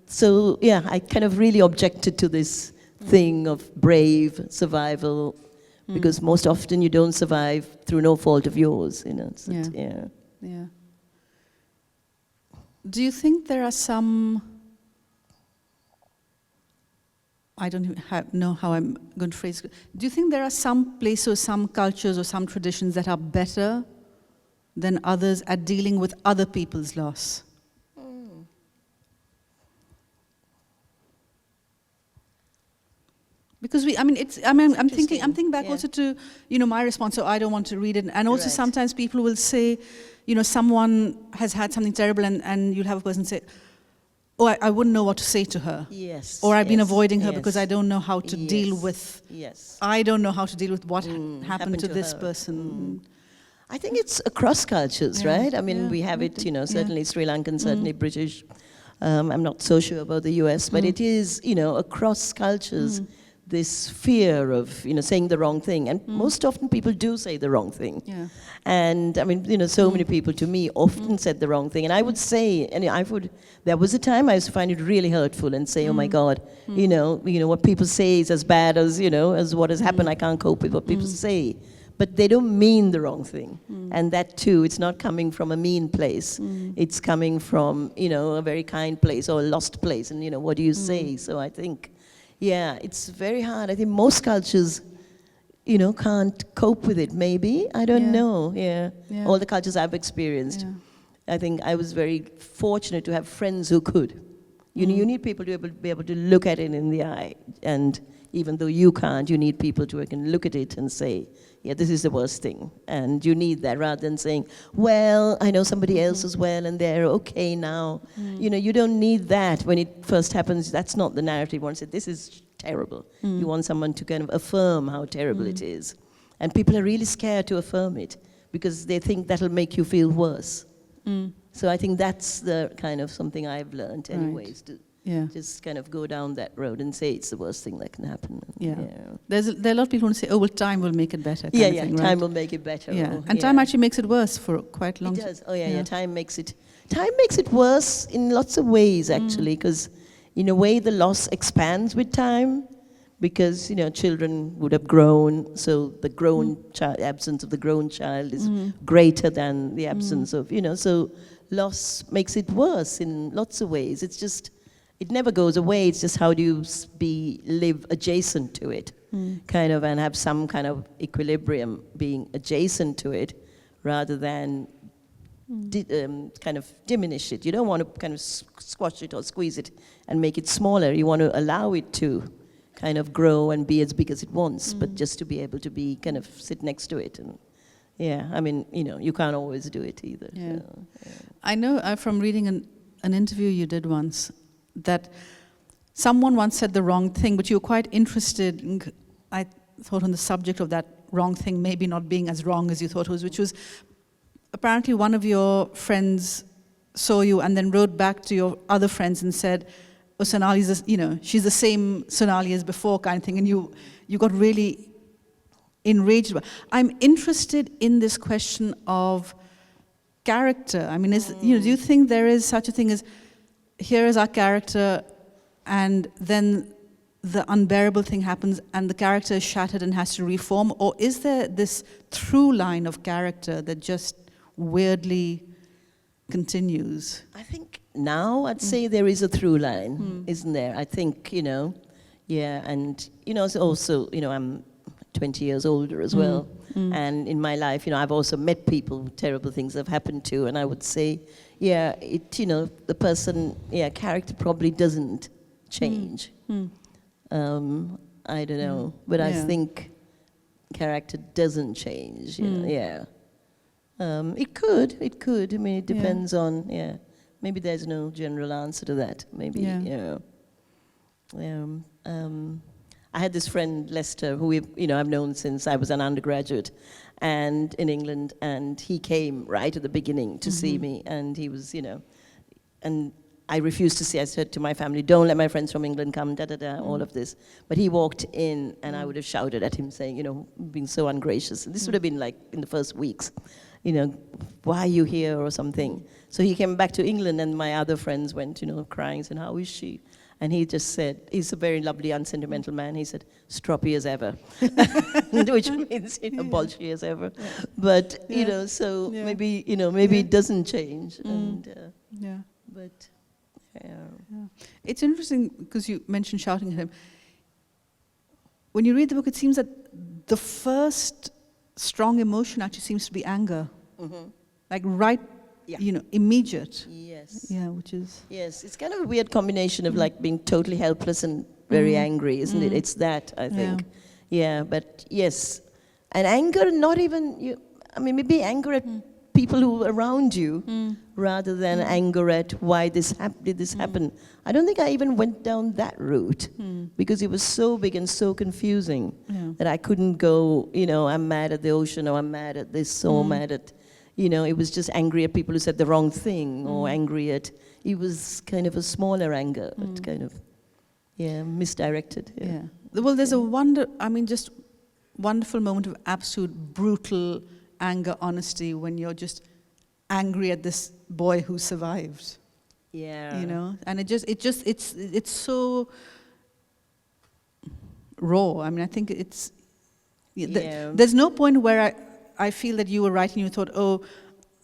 So, yeah, I kind of really objected to this thing of brave survival, because most often you don't survive through no fault of yours, So Yeah. Do you think there are some, I don't know how I'm going to phrase it. Do you think there are some places or some cultures or some traditions that are better than others at dealing with other people's loss? Because I'm thinking back also to, my response, so I don't want to read it. And also sometimes people will say, someone has had something terrible and you'll have a person say, oh, I wouldn't know what to say to her. Yes. Or I've been avoiding her because I don't know how to deal with, I don't know how to deal with what happened to this person. I think it's across cultures, right? We have it, certainly Sri Lankan, certainly British. I'm not so sure about the US, but it is, across cultures, this fear of, saying the wrong thing. And most often people do say the wrong thing. Yeah. And so many people to me often said the wrong thing. And I would say, there was a time I used to find it really hurtful and say, oh my God, what people say is as bad as, as what has happened. I can't cope with what people say. But they don't mean the wrong thing. And that too, it's not coming from a mean place. It's coming from, a very kind place or a lost place. And, what do you say? So I think, yeah, it's very hard. I think most cultures, can't cope with it, maybe. I don't know, All the cultures I've experienced. I think I was very fortunate to have friends who could. You need people to be able to look at it in the eye. And even though you can't, you need people who can look at it and say, yeah, this is the worst thing. And you need that rather than saying, well, I know somebody else as well and they're okay now. You don't need that when it first happens. That's not the narrative. You want to say, this is terrible. You want someone to kind of affirm how terrible it is. And people are really scared to affirm it because they think that'll make you feel worse. So I think that's the kind of something I've learned anyways, to just kind of go down that road and say it's the worst thing that can happen. There are a lot of people who say, oh, well, time will make it better. Time will make it better. And time actually makes it worse for quite long. It does. Time makes it worse in lots of ways, actually, because in a way the loss expands with time, because children would have grown, so the absence of the grown child is greater than the absence of, so loss makes it worse in lots of ways. It's just, it never goes away. It's just how do you live adjacent to it, kind of, and have some kind of equilibrium being adjacent to it, rather than kind of diminish it. You don't want to kind of squash it or squeeze it and make it smaller. You want to allow it to kind of grow and be as big as it wants, but just to be able to be kind of sit next to it. And you can't always do it either. So, I know from reading an interview you did once, that someone once said the wrong thing, but you were quite interested, I thought, on the subject of that wrong thing maybe not being as wrong as you thought it was, which was apparently one of your friends saw you and then wrote back to your other friends and said, oh, Sonali's, she's the same Sonali as before, kind of thing, and you got really enraged. I'm interested in this question of character. I mean, do you think there is such a thing as, here is our character, and then the unbearable thing happens and the character is shattered and has to reform? Or is there this through line of character that just weirdly continues? I think now I'd say there is a through line, isn't there? I think, yeah, and, it's also, I'm 20 years older as well. And in my life, I've also met people terrible things have happened to, and I would say, yeah, the person, character probably doesn't change. I don't know, but I think character doesn't change, yeah. It could, I mean, it depends on, maybe there's no general answer to that, maybe, I had this friend, Lester, who I've known since I was an undergraduate and in England, and he came right at the beginning to see me, and he was, and I refused to see. I said to my family, don't let my friends from England come, all of this. But he walked in, and I would have shouted at him saying, being so ungracious. And this would have been like in the first weeks, why are you here or something? So he came back to England, and my other friends went, crying, saying, how is she? And he just said, he's a very lovely, unsentimental man. He said, stroppy as ever, which means, bolshy as ever. But, so maybe, maybe it doesn't change. And, but, It's interesting because you mentioned shouting at him. When you read the book, it seems that the first strong emotion actually seems to be anger. Like immediate. Yes. Yeah, which is... Yes, it's kind of a weird combination of like being totally helpless and very angry, isn't it? It's that, I think. Yeah, but yes. And anger, not even, maybe anger at people who are around you rather than anger at why did this happen. I don't think I even went down that route because it was so big and so confusing that I couldn't go, I'm mad at the ocean, or I'm mad at this, or mad at... it was just angry at people who said the wrong thing, or angry at, it was kind of a smaller anger, but kind of, misdirected. Yeah. Well, there's just wonderful moment of absolute brutal anger, honesty, when you're just angry at this boy who survived. Yeah. And it's so raw. I mean, I think it's, there's no point where I feel that you were writing, you thought, oh,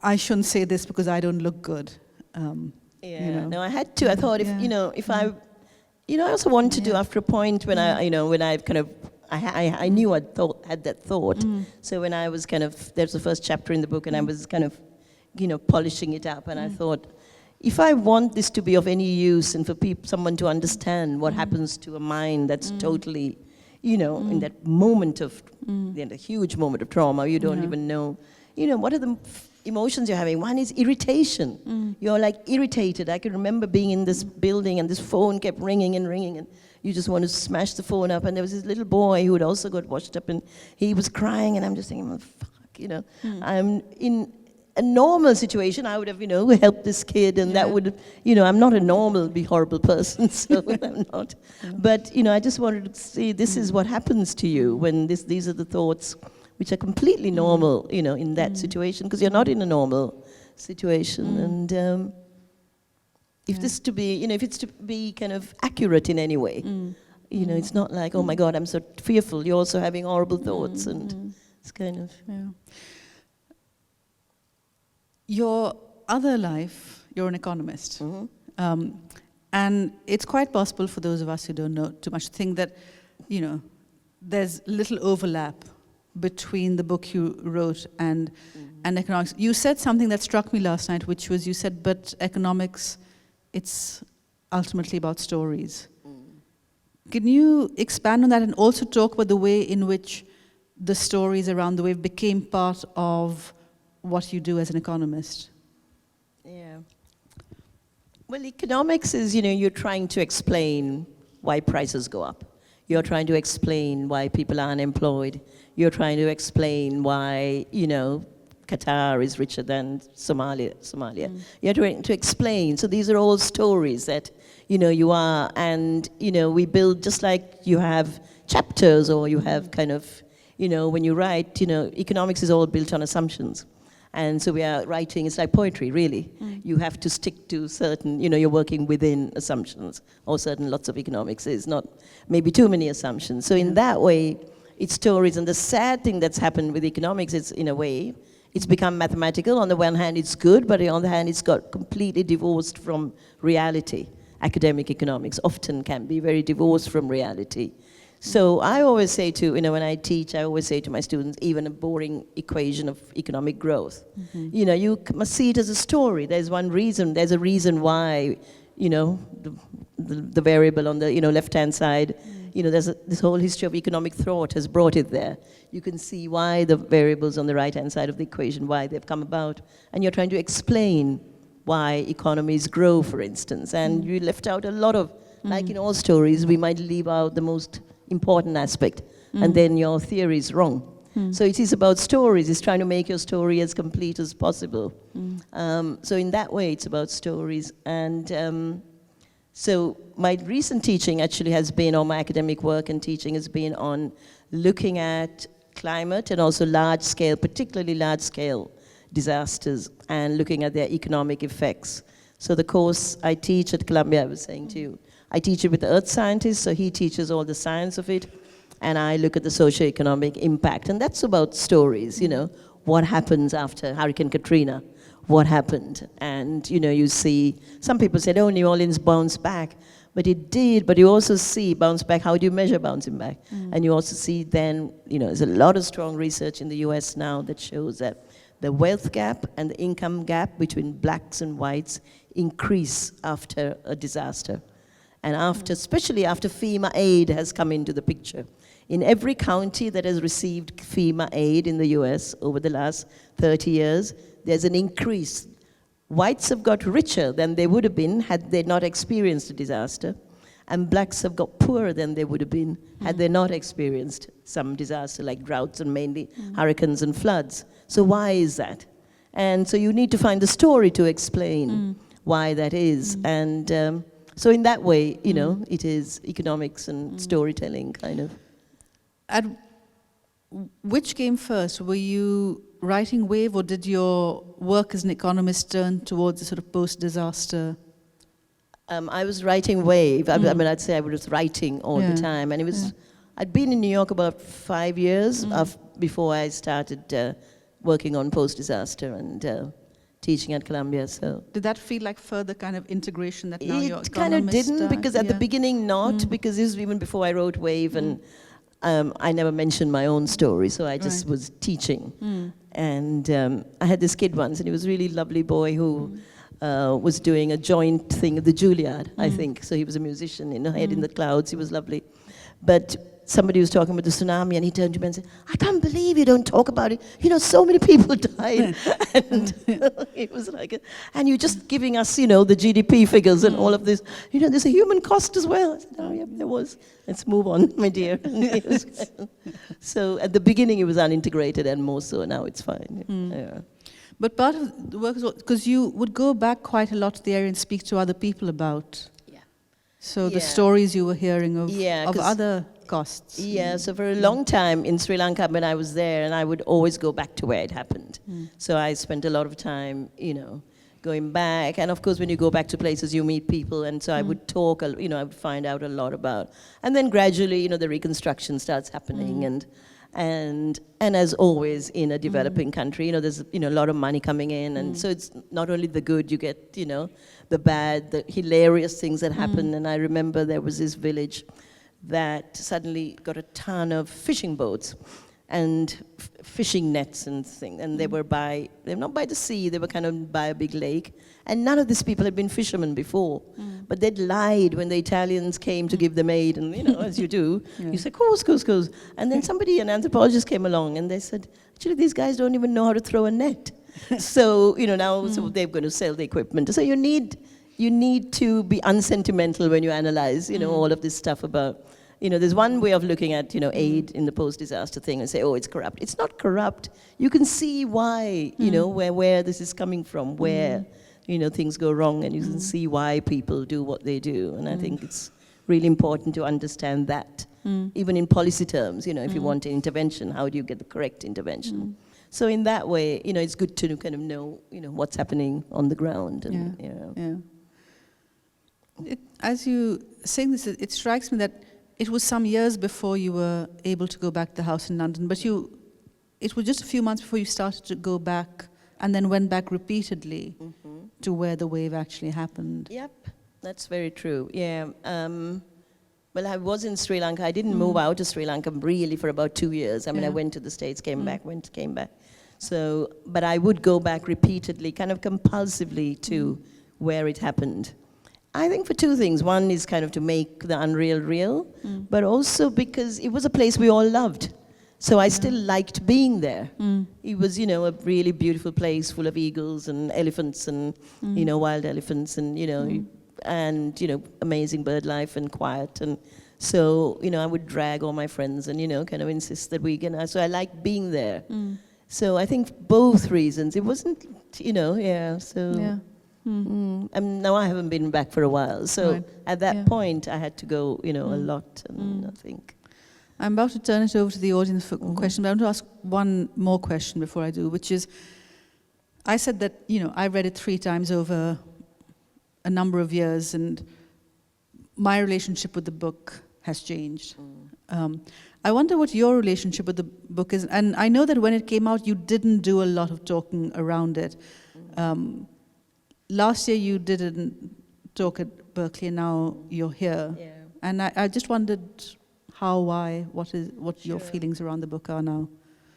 I shouldn't say this because I don't look good. No, I had to. I thought if I also wanted to do after a point when when I've kind of, I knew I had that thought. So when I was kind of, there's the first chapter in the book, and I was kind of, polishing it up, and I thought, if I want this to be of any use and for someone to understand what happens to a mind that's totally, in that moment of, in a huge moment of trauma, you don't even know, what are the emotions you're having. One is irritation. You're like irritated. I can remember being in this building and this phone kept ringing and ringing, and you just want to smash the phone up. And there was this little boy who had also got washed up, and he was crying, and I'm just thinking, oh, fuck, I'm in a normal situation, I would have, helped this kid, and that would, I'm not a normal, horrible person, so I'm not. But, I just wanted to see this is what happens to you when these are the thoughts which are completely normal, in that situation, because you're not in a normal situation. And if this to be, if it's to be kind of accurate in any way, it's not like, oh my God, I'm so fearful. You're also having horrible thoughts, and it's kind of... Your other life, you're an economist. And it's quite possible for those of us who don't know too much to think that, there's little overlap between the book you wrote and economics. You said something that struck me last night, which was, you said, but economics, it's ultimately about stories. Can you expand on that and also talk about the way in which the stories around the wave became part of what you do as an economist? Yeah. Well, economics is, you're trying to explain why prices go up. You're trying to explain why people are unemployed. You're trying to explain why, Qatar is richer than Somalia. You're trying to explain. So these are all stories that, you are, and, we build just like you have chapters, or you have kind of, when you write, economics is all built on assumptions. And so we are writing, it's like poetry, really. You have to stick to certain, you're working within assumptions, or certain lots of economics is not maybe too many assumptions. So in that way, it's stories. And the sad thing that's happened with economics is, in a way, it's become mathematical. On the one hand, it's good, but on the other hand, it's got completely divorced from reality. Academic economics often can be very divorced from reality. So I always say to, when I teach, I always say to my students, even a boring equation of economic growth, you must see it as a story. There's a reason why, the variable on the, left-hand side, this whole history of economic thought has brought it there. You can see why the variables on the right-hand side of the equation, why they've come about, and you're trying to explain why economies grow, for instance. And you left out a lot of, like in all stories, we might leave out the most important aspect, and then your theory is wrong. So it is about stories. It's trying to make your story as complete as possible. So in that way, it's about stories. And so my recent teaching actually has been, or my academic work and teaching has been on looking at climate and also large-scale, particularly large-scale disasters, and looking at their economic effects. So the course I teach at Columbia, I was saying to you, I teach it with the earth scientist, so he teaches all the science of it, and I look at the socio-economic impact. And that's about stories, what happens after Hurricane Katrina, what happened. And, you see, some people said, oh, New Orleans bounced back, but it did, but you also see bounce back, how do you measure bouncing back? And you also see then, there's a lot of strong research in the US now that shows that the wealth gap and the income gap between blacks and whites increase after a disaster. And especially after FEMA aid has come into the picture. In every county that has received FEMA aid in the US over the last 30 years, there's an increase. Whites have got richer than they would have been had they not experienced a disaster, and blacks have got poorer than they would have been had they not experienced some disaster like droughts and mainly hurricanes and floods. So why is that? And so you need to find the story to explain why that is. And so in that way, it is economics and storytelling, kind of. Which came first? Were you writing Wave, or did your work as an economist turn towards a sort of post-disaster? I was writing Wave. I mean, I'd say I was writing all the time. And it was, I'd been in New York about 5 years before I started working on post-disaster and teaching at Columbia. So did that feel like further kind of integration that now you're it kind of didn't, because at the beginning not, because this was even before I wrote Wave, and I never mentioned my own story, so I just was teaching. And I had this kid once, and he was a really lovely boy who was doing a joint thing at the Juilliard, I think. So he was a musician, Head in the Clouds. He was lovely. But somebody was talking about the tsunami, and he turned to me and said, I can't believe you don't talk about it. So many people died. And it was like, and you're just giving us, the GDP figures and all of this. There's a human cost as well. I said, oh, yeah, there was. Let's move on, my dear. So at the beginning, it was unintegrated, and more so now it's fine. Yeah. But part of the work is because you would go back quite a lot to the area and speak to other people about. Yeah. So the stories you were hearing of other costs. Yeah, so for a long time in Sri Lanka when I was there, and I would always go back to where it happened. So I spent a lot of time, going back. And of course, when you go back to places, you meet people. And so I would talk, I would find out a lot about. And then gradually, the reconstruction starts happening. And as always in a developing country, there's a lot of money coming in, and so it's not only the good, you get the bad, the hilarious things that happen. And I remember there was this village that suddenly got a ton of fishing boats and fishing nets and things, and they're not by the sea, they were kind of by a big lake, and none of these people had been fishermen before, but they'd lied when the Italians came to give them aid, and as you do, you say, course, and then an anthropologist came along, and they said, actually these guys don't even know how to throw a net. So, now so they're going to sell the equipment. So you need to be unsentimental when you analyze, all of this stuff about, there's one way of looking at, aid in the post-disaster thing and say, oh, it's corrupt. It's not corrupt. You can see why, where this is coming from, where, things go wrong, and you can see why people do what they do. And I think it's really important to understand that, even in policy terms, if you want an intervention, how do you get the correct intervention? So in that way, it's good to kind of know, what's happening on the ground. And, As you saying this, it strikes me that it was some years before you were able to go back to the house in London, but it was just a few months before you started to go back and then went back repeatedly to where the wave actually happened. Yep, that's very true. Yeah. Well, I was in Sri Lanka. I didn't move out of Sri Lanka really for about 2 years. I mean, I went to the States, came back, came back. So, but I would go back repeatedly, kind of compulsively to where it happened. I think for two things. One is kind of to make the unreal real, but also because it was a place we all loved. So I still liked being there. It was, a really beautiful place full of eagles and elephants and, wild elephants and, amazing bird life and quiet. And so, I would drag all my friends and, kind of insist that we can. So I liked being there. So I think both reasons. It wasn't, so. And now I haven't been back for a while. So at that point, I had to go, a lot, and I think. I'm about to turn it over to the audience for questions, but I want to ask one more question before I do, which is, I said that, I read it 3 times over a number of years, and my relationship with the book has changed. I wonder what your relationship with the book is, and I know that when it came out, you didn't do a lot of talking around it. Last year you didn't talk at Berkeley, and now you're here. Yeah. And I just wondered how, why, what your feelings around the book are now.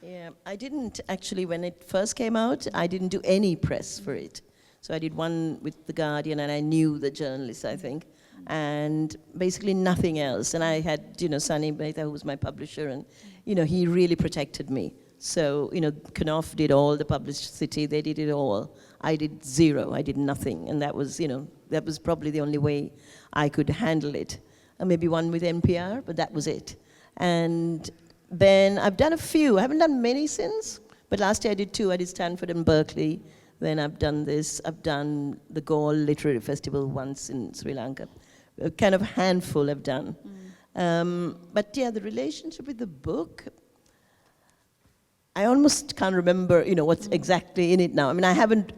Yeah, I didn't actually, when it first came out, I didn't do any press for it. So I did one with The Guardian, and I knew the journalist, I think, and basically nothing else. And I had, Sunny Mehta, who was my publisher, and, he really protected me. So, Knopf did all the publicity, they did it all. I did zero, I did nothing, and that was, that was probably the only way I could handle it. Maybe one with NPR, but that was it. And then I've done a few. I haven't done many since, but last year I did 2. I did Stanford and Berkeley. Then I've done this. I've done the Galle Literary Festival once in Sri Lanka. A kind of handful I've done. But yeah, the relationship with the book, I almost can't remember, what's exactly in it now. I mean, I haven't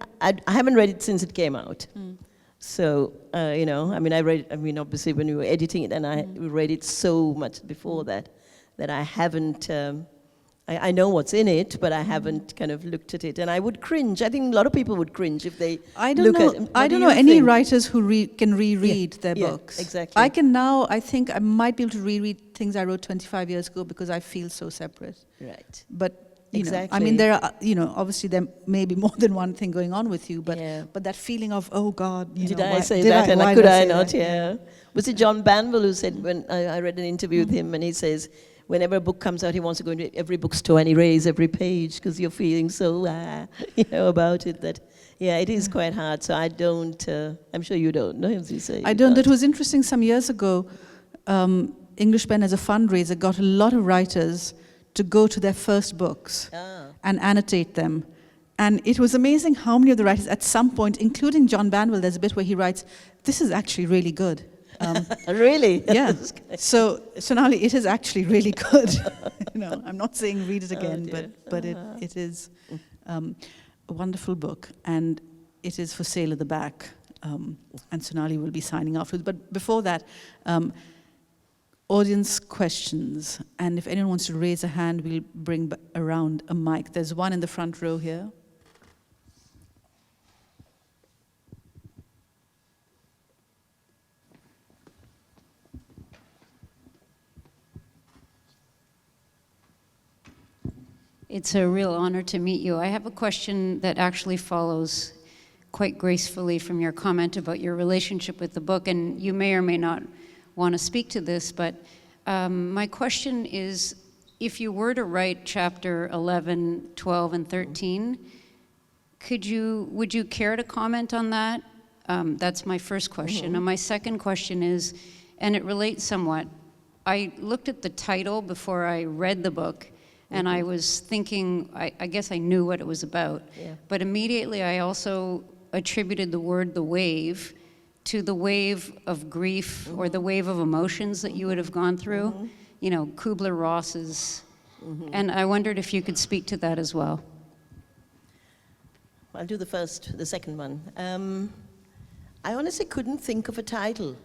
read it since it came out. So, I read it, obviously when we were editing it, and I read it so much before that I haven't, I know what's in it, but I haven't kind of looked at it. And I would cringe. I think a lot of people would cringe if they look at it. I don't know any writers who can reread their books. Exactly. I can now, I think I might be able to reread things I wrote 25 years ago because I feel so separate. Right. But exactly. there are, obviously there may be more than one thing going on with you, but that feeling of, oh God, did I say that and could I not? Yeah. Was it John Banville who said, when I read an interview with him, and he says, whenever a book comes out, he wants to go into every bookstore and erase every page because you're feeling so, about it that, it is quite hard. So I don't, I'm sure you don't, no, as you say. I don't. It was interesting some years ago, English Pen as a fundraiser got a lot of writers to go to their first books and annotate them. And it was amazing how many of the writers at some point, including John Banville, there's a bit where he writes, this is actually really good. Really? Yeah. So Sonali, it is actually really good. I'm not saying read it again, but it is a wonderful book, and it is for sale at the back. And Sonali will be signing afterwards. But before that, audience questions, and if anyone wants to raise a hand, we'll bring around a mic. There's one in the front row here. It's a real honor to meet you. I have a question that actually follows quite gracefully from your comment about your relationship with the book, and you may or may not want to speak to this, but my question is, if you were to write chapter 11, 12, and 13, would you care to comment on that? That's my first question. And my second question is, and it relates somewhat, I looked at the title before I read the book, and I was thinking, I guess I knew what it was about, but immediately I also attributed the word "the wave" to the wave of grief or the wave of emotions that you would have gone through, Kubler-Ross's, and I wondered if you could speak to that as well. I'll do the second one. I honestly couldn't think of a title.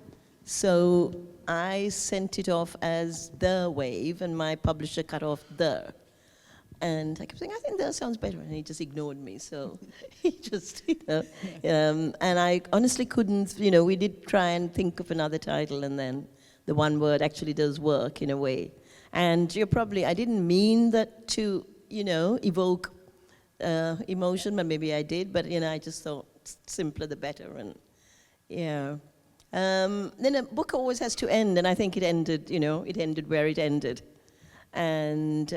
So I sent it off as The Wave, and my publisher cut off The. And I kept saying, I think that sounds better. And he just ignored me. So he just, and I honestly couldn't, we did try and think of another title, and then the one word actually does work in a way. And I didn't mean that to, evoke emotion, but maybe I did, but, I just thought simpler the better, and yeah. Then a book always has to end, and I think it ended, it ended where it ended. And,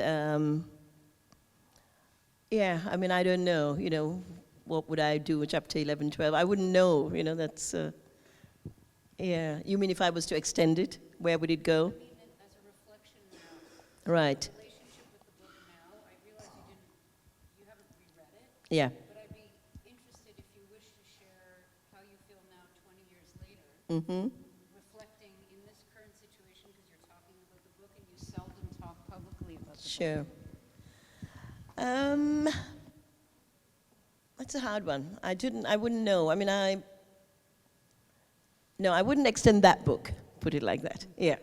yeah, I mean, I don't know, what would I do with chapter 11, 12? I wouldn't know, that's, yeah. You mean if I was to extend it, where would it go? I mean it as a reflection now. Right. Relationship with the book now. I realize you haven't reread it. Yeah. But I'd be interested if you wish to share how you feel now 20 years later. Mm-hmm. Reflecting in this current situation, because you're talking about the book and you seldom talk publicly about the Sure. book. That's a hard one. I wouldn't know. I mean, no, I wouldn't extend that book, put it like that. Yeah.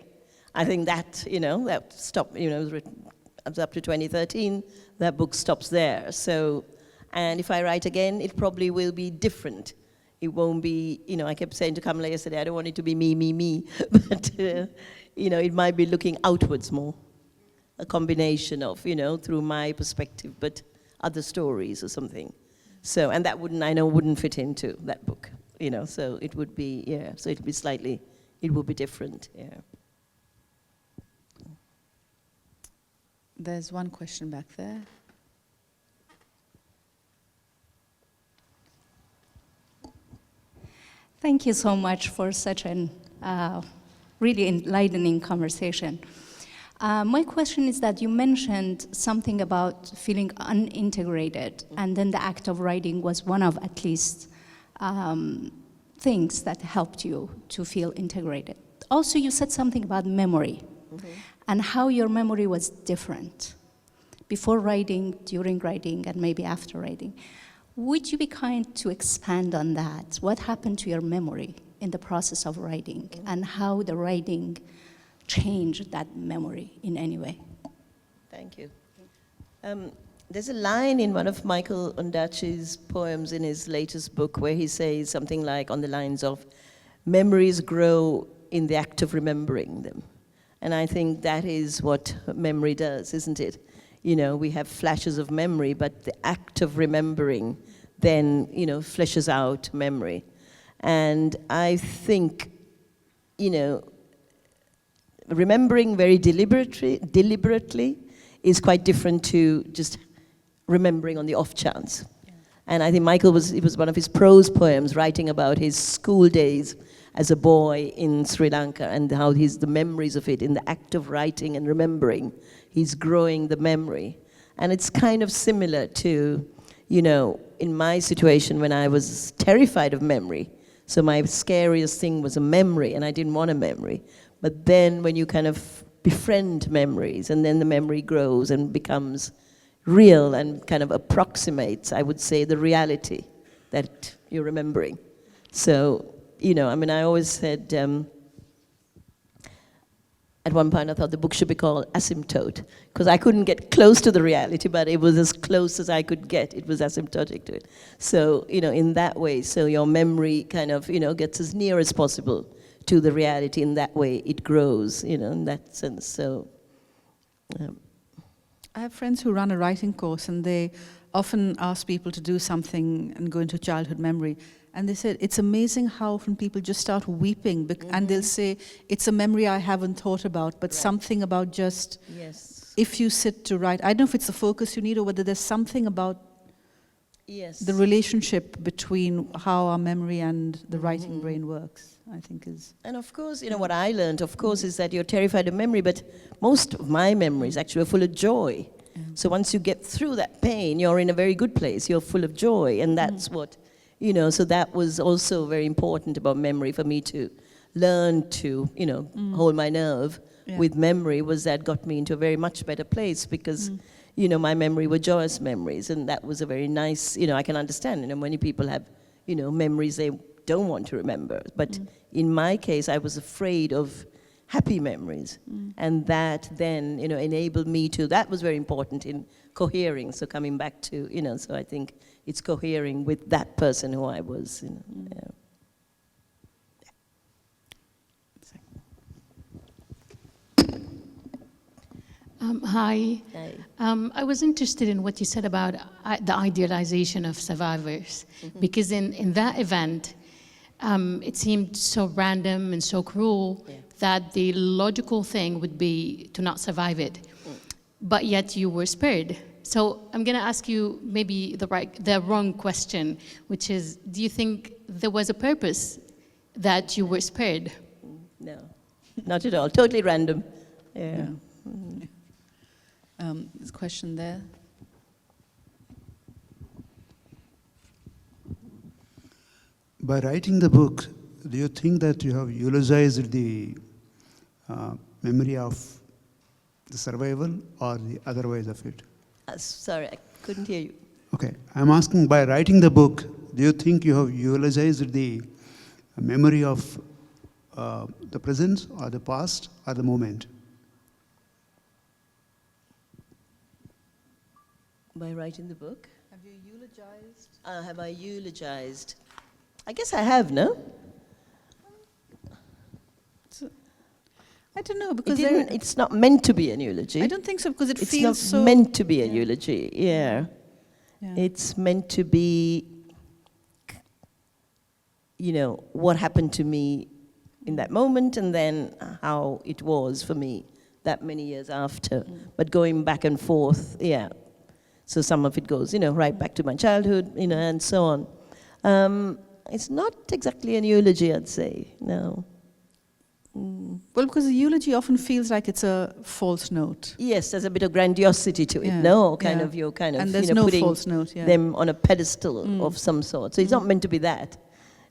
I think that, that stopped, it was written up to 2013, that book stops there. So, and if I write again, it probably will be different. It won't be, I kept saying to Kamila yesterday, I don't want it to be me, me, me, but, it might be looking outwards more. A combination of, through my perspective, but other stories or something. So, and that wouldn't fit into that book, so it would be, yeah, so it would be different, yeah. There's one question back there. Thank you so much for such an really enlightening conversation. My question is that you mentioned something about feeling unintegrated, and then the act of writing was one of at least things that helped you to feel integrated. Also, you said something about memory, and how your memory was different before writing, during writing, and maybe after writing. Would you be kind to expand on that? What happened to your memory in the process of writing, and how the writing changed that memory in any way? Thank you. There's a line in one of Michael Ondaatje's poems in his latest book where he says something like on the lines of, memories grow in the act of remembering them. And I think that is what memory does, isn't it? We have flashes of memory, but the act of remembering then, fleshes out memory. And I think, remembering very deliberately is quite different to just remembering on the off chance. Yeah. And I think it was one of his prose poems writing about his school days as a boy in Sri Lanka, and how the memories of it, in the act of writing and remembering, he's growing the memory. And it's kind of similar to, in my situation when I was terrified of memory. So my scariest thing was a memory, and I didn't want a memory. But then when you kind of befriend memories, and then the memory grows and becomes real and kind of approximates, I would say, the reality that you're remembering. So, I always said, at one point I thought the book should be called Asymptote, because I couldn't get close to the reality, but it was as close as I could get. It was asymptotic to it. So, in that way, so your memory kind of, gets as near as possible to the reality. In that way, it grows, in that sense. So, I have friends who run a writing course, and they often ask people to do something and go into childhood memory. And they said, it's amazing how often people just start weeping, and they'll say, it's a memory I haven't thought about, but something about just, if you sit to write, I don't know if it's the focus you need, or whether there's something about the relationship between how our memory and the writing brain works, I think is. And of course, what I learned, of course, is that you're terrified of memory, but most of my memories actually are full of joy. So once you get through that pain, you're in a very good place, you're full of joy, and that's what, so that was also very important about memory for me to learn to, hold my nerve with memory, was that got me into a very much better place, because, my memory were joyous memories, and that was a very nice, I can understand, many people have, memories they don't want to remember. But in my case, I was afraid of happy memories. And that then, enabled me to, that was very important in cohering. So coming back to, so I think it's cohering with that person who I was, yeah. Hi. Hi. I was interested in what you said about the idealization of survivors, because in that event, it seemed so random and so cruel that the logical thing would be to not survive it, but yet you were spared. So I'm going to ask you maybe the wrong question, which is, do you think there was a purpose that you were spared? No, not at all. Totally random. Yeah. There's a question there. By writing the book, do you think that you have eulogized the memory of the survival or the other ways of it? Sorry, I couldn't hear you. Okay, I'm asking, by writing the book, do you think you have eulogized the memory of the present or the past or the moment? By writing the book? Have you eulogized? Have I eulogized? I guess I have, no? I don't know, because It's not meant to be an eulogy. I don't think so, because it It's feels not so... meant to be a eulogy, yeah. Yeah. It's meant to be, what happened to me in that moment and then how it was for me that many years after. But going back and forth, yeah. So some of it goes, right back to my childhood, and so on. It's not exactly an eulogy, I'd say, no. Well, because a eulogy often feels like it's a false note. Yes, there's a bit of grandiosity to it, Yeah, no? yeah. You're kind of, And there's no putting false note, yeah. them on a pedestal of some sort. So it's not meant to be that.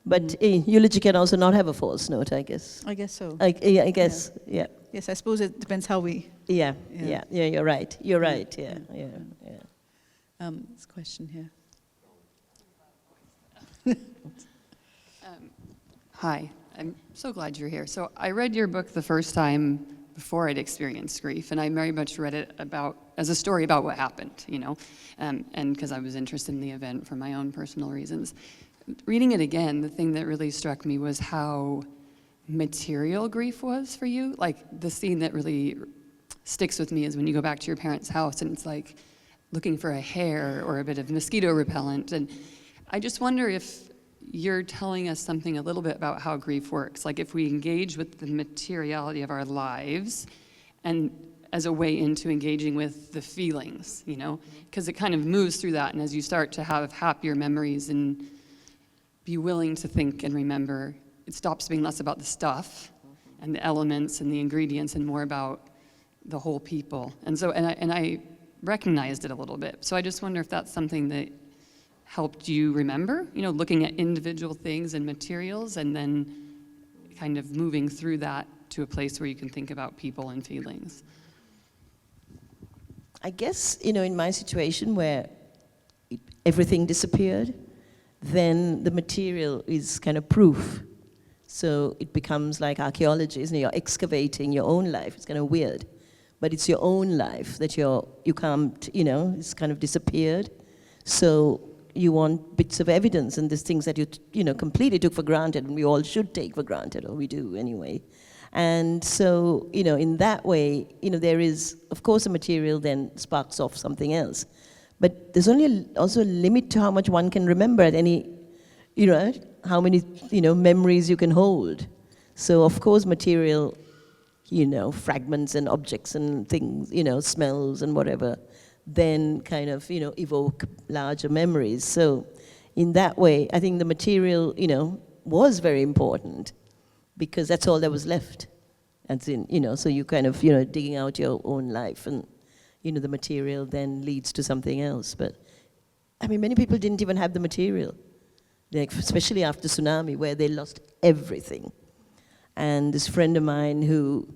But eulogy can also not have a false note, I guess. I guess so. I guess, yeah. Yes, I suppose it depends how we... Yeah, Yeah. you're right. You're right, yeah. There's a question here. Hi, I'm so glad you're here. So I read your book the first time before I'd experienced grief, and I very much read it as a story about what happened, and because I was interested in the event for my own personal reasons. Reading it again, the thing that really struck me was how material grief was for you. Like, the scene that really sticks with me is when you go back to your parents' house and it's like looking for a hair or a bit of mosquito repellent. And I just wonder if you're telling us something a little bit about how grief works. Like, if we engage with the materiality of our lives and as a way into engaging with the feelings, because it kind of moves through that. And as you start to have happier memories and be willing to think and remember, it stops being less about the stuff and the elements and the ingredients and more about the whole people. And so, and I recognized it a little bit. So I just wonder if that's something that helped you remember, looking at individual things and materials and then kind of moving through that to a place where you can think about people and feelings. I guess, in my situation where everything disappeared, then the material is kind of proof. So it becomes like archaeology, isn't it? You're excavating your own life. It's kind of weird. But it's your own life that you can't, it's kind of disappeared. So you want bits of evidence, and there's things that you completely took for granted, and we all should take for granted, or we do anyway. And so, in that way, there is, of course, a material then sparks off something else. But there's also a limit to how much one can remember at any, how many, memories you can hold. So, of course, material, fragments and objects and things, smells and whatever, then kind of, evoke larger memories. So in that way, I think the material, was very important because that's all that was left. That's so you kind of, digging out your own life and, the material then leads to something else. But, many people didn't even have the material, especially after tsunami, where they lost everything. And this friend of mine who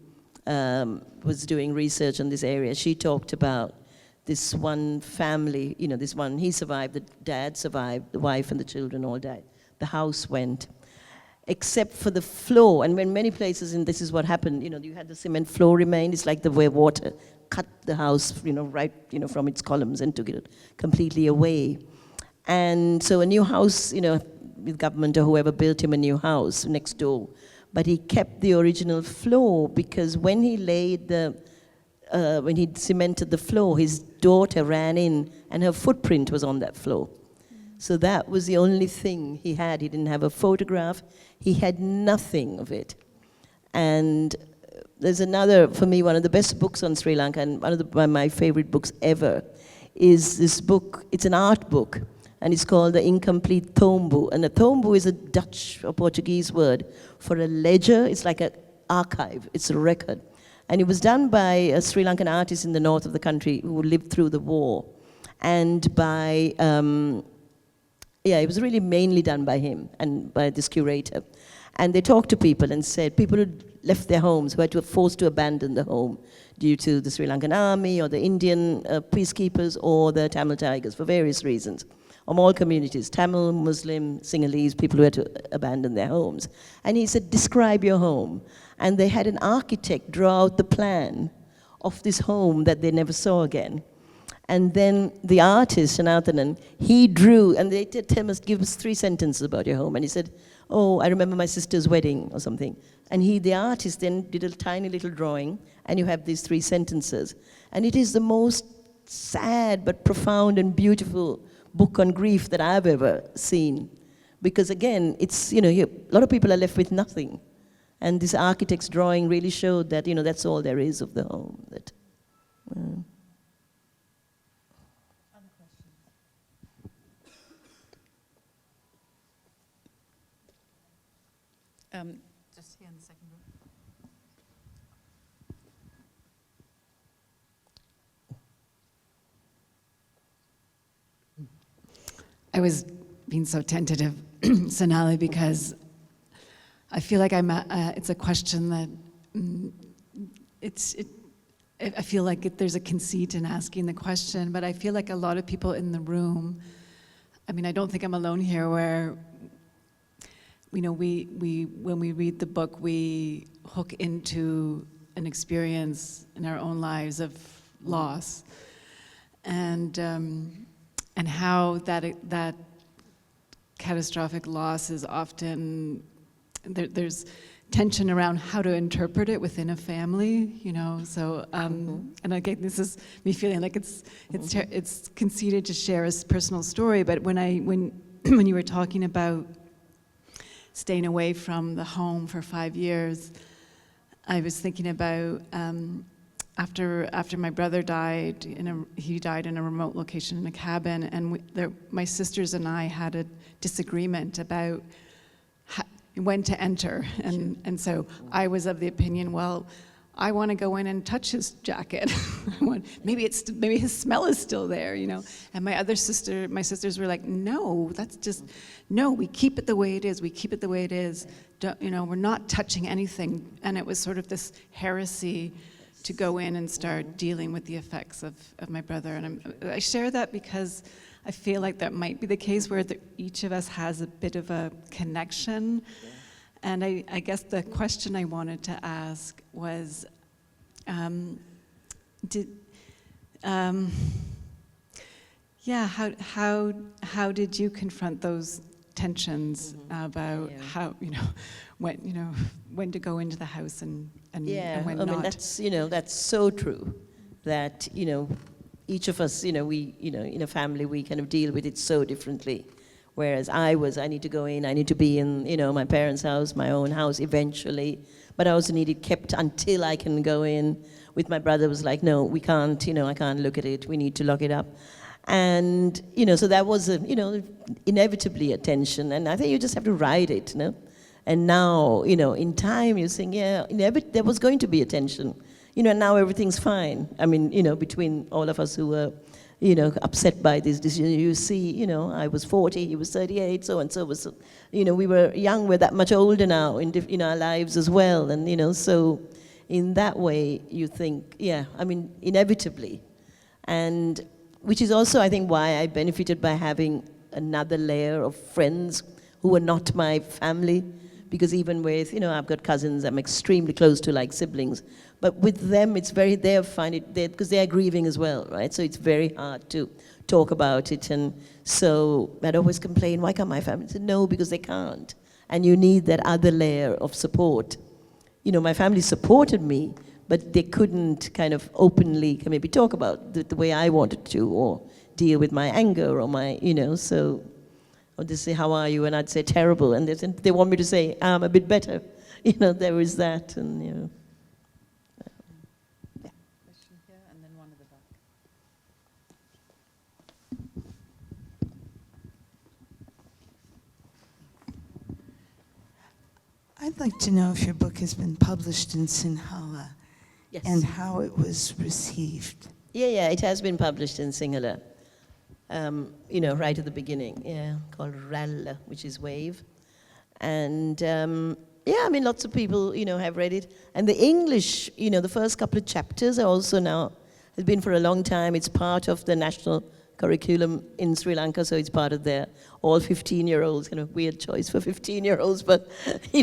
was doing research on this area, she talked about this one family, this one, he survived, the dad survived, the wife and the children all died. The house went, except for the floor. And when many places, and this is what happened, you had the cement floor remain. It's like the way water cut the house, right, from its columns and took it completely away. And so a new house, with government or whoever built him a new house next door. But he kept the original floor because when he laid when he cemented the floor, his daughter ran in and her footprint was on that floor. So that was the only thing he had. He didn't have a photograph. He had nothing of it. And there's another, for me, one of the best books on Sri Lanka, and one of my favorite books ever, is this book. It's an art book, and it's called The Incomplete Tombu. And a tombu is a Dutch or Portuguese word for a ledger. It's like an archive. It's a record. And it was done by a Sri Lankan artist in the north of the country who lived through the war. And by, it was really mainly done by him and by this curator. And they talked to people and said, people who left their homes, who had to be forced to abandon the home due to the Sri Lankan army or the Indian peacekeepers or the Tamil Tigers for various reasons. From all communities, Tamil, Muslim, Sinhalese, people who had to abandon their homes. And he said, describe your home. And they had an architect draw out the plan of this home that they never saw again. And then the artist, Shanathanan, he drew, and they did tell us, give us 3 sentences about your home. And he said, oh, I remember my sister's wedding or something. And the artist then did a tiny little drawing, and you have these 3 sentences. And it is the most sad but profound and beautiful book on grief that I've ever seen. Because again, it's, a lot of people are left with nothing. And this architect's drawing really showed that, that's all there is of the home. That, Just here in the second row. I was being so tentative, Sonali, because I feel like it's a question that I feel like there's a conceit in asking the question, but I feel like a lot of people in the room, I don't think I'm alone here, where when we read the book, we hook into an experience in our own lives of loss, and how that catastrophic loss is often, there's tension around how to interpret it within a family, so, and again, this is me feeling like it's conceited to share a personal story, but when you were talking about staying away from the home for 5 years, I was thinking about after my brother died, he died in a remote location in a cabin, and my sisters and I had a disagreement about when to enter, and so I was of the opinion, well, I want to go in and touch his jacket. maybe his smell is still there, And my sisters were like, no, we keep it the way it is. We keep it the way it is. We're not touching anything. And it was sort of this heresy to go in and start dealing with the effects of my brother. And I share that because I feel like that might be the case where each of us has a bit of a connection. And I guess the question I wanted to ask was, how did you confront those tensions about how, when to go into the house and when not? That's so true. That each of us, we in a family we kind of deal with it so differently. Whereas I need to go in, I need to be in, my parents' house, my own house eventually. But I also need it kept until I can go in. With my brother, was like, no, we can't, I can't look at it. We need to lock it up. And, so that was, inevitably a tension. And I think you just have to ride it, And now, in time, you think, there was going to be a tension. And now everything's fine. Between all of us who were, upset by this decision. You see, I was 40, he was 38, so and so was, we were young, we're that much older now in our lives as well. And, so in that way, you think, inevitably, And which is also, I think, why I benefited by having another layer of friends who were not my family. Because even with, I've got cousins I'm extremely close to, like siblings. But with them, it's very, they find it, because they are grieving as well, right? So it's very hard to talk about it. And so I'd always complain, why can't my family? I said, no, because they can't. And you need that other layer of support. My family supported me, but they couldn't kind of openly maybe talk about the way I wanted to, or deal with my anger, or my, so, or they say, how are you? And I'd say, terrible. And they want me to say, I'm a bit better. There is that, and, Yeah. Question here, and then one at the back. I'd like to know if your book has been published in Sinhala. Yes. And how it was received. Yeah, it has been published in Sinhala. Right at the beginning, called Ralla, which is wave. And lots of people, have read it. And the English, the first couple of chapters are also now, has been for a long time, it's part of the national curriculum in Sri Lanka, so it's part of their all 15-year-olds, kind of weird choice for 15-year-olds, but,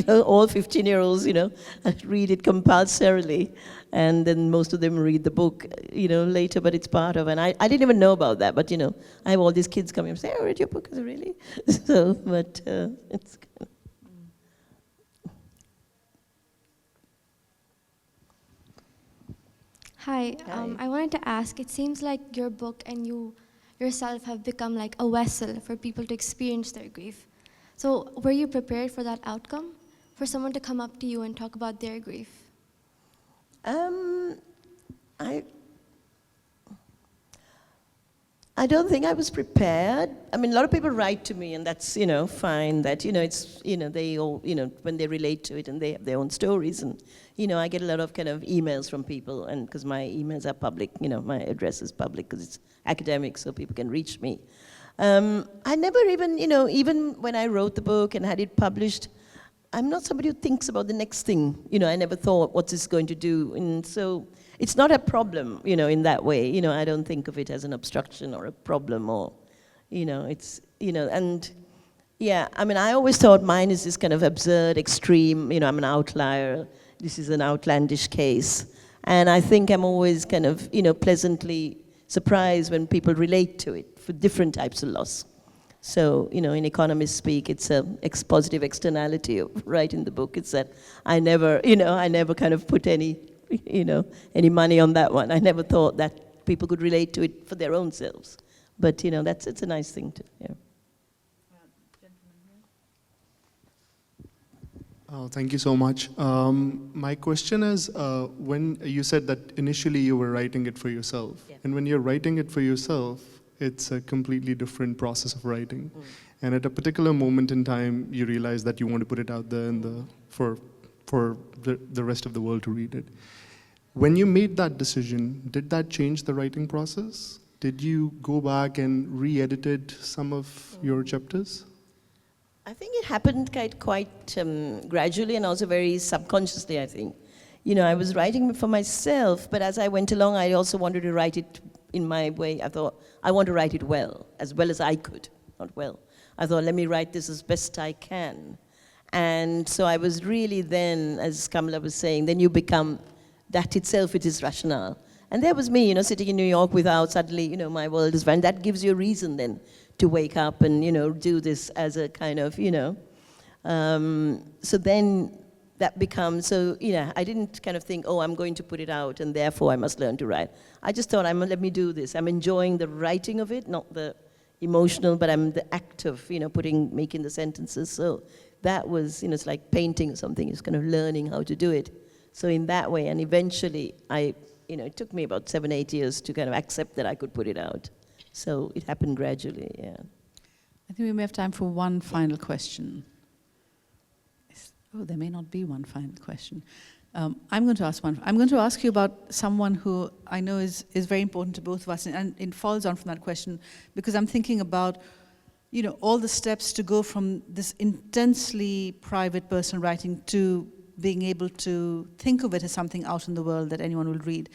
all 15-year-olds, read it compulsorily. And then most of them read the book, later, but it's part of, and I didn't even know about that, but, I have all these kids coming and say, I read your book, is it really? So, but it's kind of. Hi. I wanted to ask, it seems like your book and you yourself have become like a vessel for people to experience their grief. So were you prepared for that outcome? For someone to come up to you and talk about their grief? I don't think I was prepared. I mean, a lot of people write to me, and that's, fine, that, it's, they all, when they relate to it and they have their own stories. And, I get a lot of kind of emails from people, and because my emails are public, my address is public because it's academic, so people can reach me. I never even, even when I wrote the book and had it published, I'm not somebody who thinks about the next thing. I never thought, what's this going to do? And so it's not a problem, in that way. I don't think of it as an obstruction or a problem, or, it's, and yeah, I mean, I always thought mine is this kind of absurd, extreme, I'm an outlier. This is an outlandish case. And I think I'm always kind of, pleasantly surprised when people relate to it for different types of loss. So, in economists speak, it's a positive externality of writing the book. It's that I never kind of put any money on that one. I never thought that people could relate to it for their own selves. But, it's a nice thing to, yeah. Thank you so much. My question is, when you said that initially you were writing it for yourself, yeah. And when you're writing it for yourself, it's a completely different process of writing. And at a particular moment in time, you realize that you want to put it out there for the rest of the world to read it. When you made that decision, did that change the writing process? Did you go back and re-edited some of your chapters? I think it happened quite gradually and also very subconsciously, I think. I was writing for myself, but as I went along, I also wanted to write it in my way. I thought, I want to write it well as I could, not well. I thought, let me write this as best I can. And so I was really then, as Kamila was saying, then you become, that itself, it is rationale. And there was me, sitting in New York without suddenly, my world is fine. That gives you a reason then to wake up and, do this as a kind of, so then that becomes, so, I didn't kind of think, oh, I'm going to put it out and therefore I must learn to write. I just thought, let me do this. I'm enjoying the writing of it, not the emotional, but I'm the act of, making the sentences. So that was, it's like painting or something, it's kind of learning how to do it. So in that way, and eventually it took me about 7-8 years to kind of accept that I could put it out. So it happened gradually, yeah. I think we may have time for one final question. Oh, there may not be one final question. I'm going to ask one. I'm going to ask you about someone who I know is very important to both of us, and it follows on from that question, because I'm thinking about, all the steps to go from this intensely private personal writing to being able to think of it as something out in the world that anyone will read,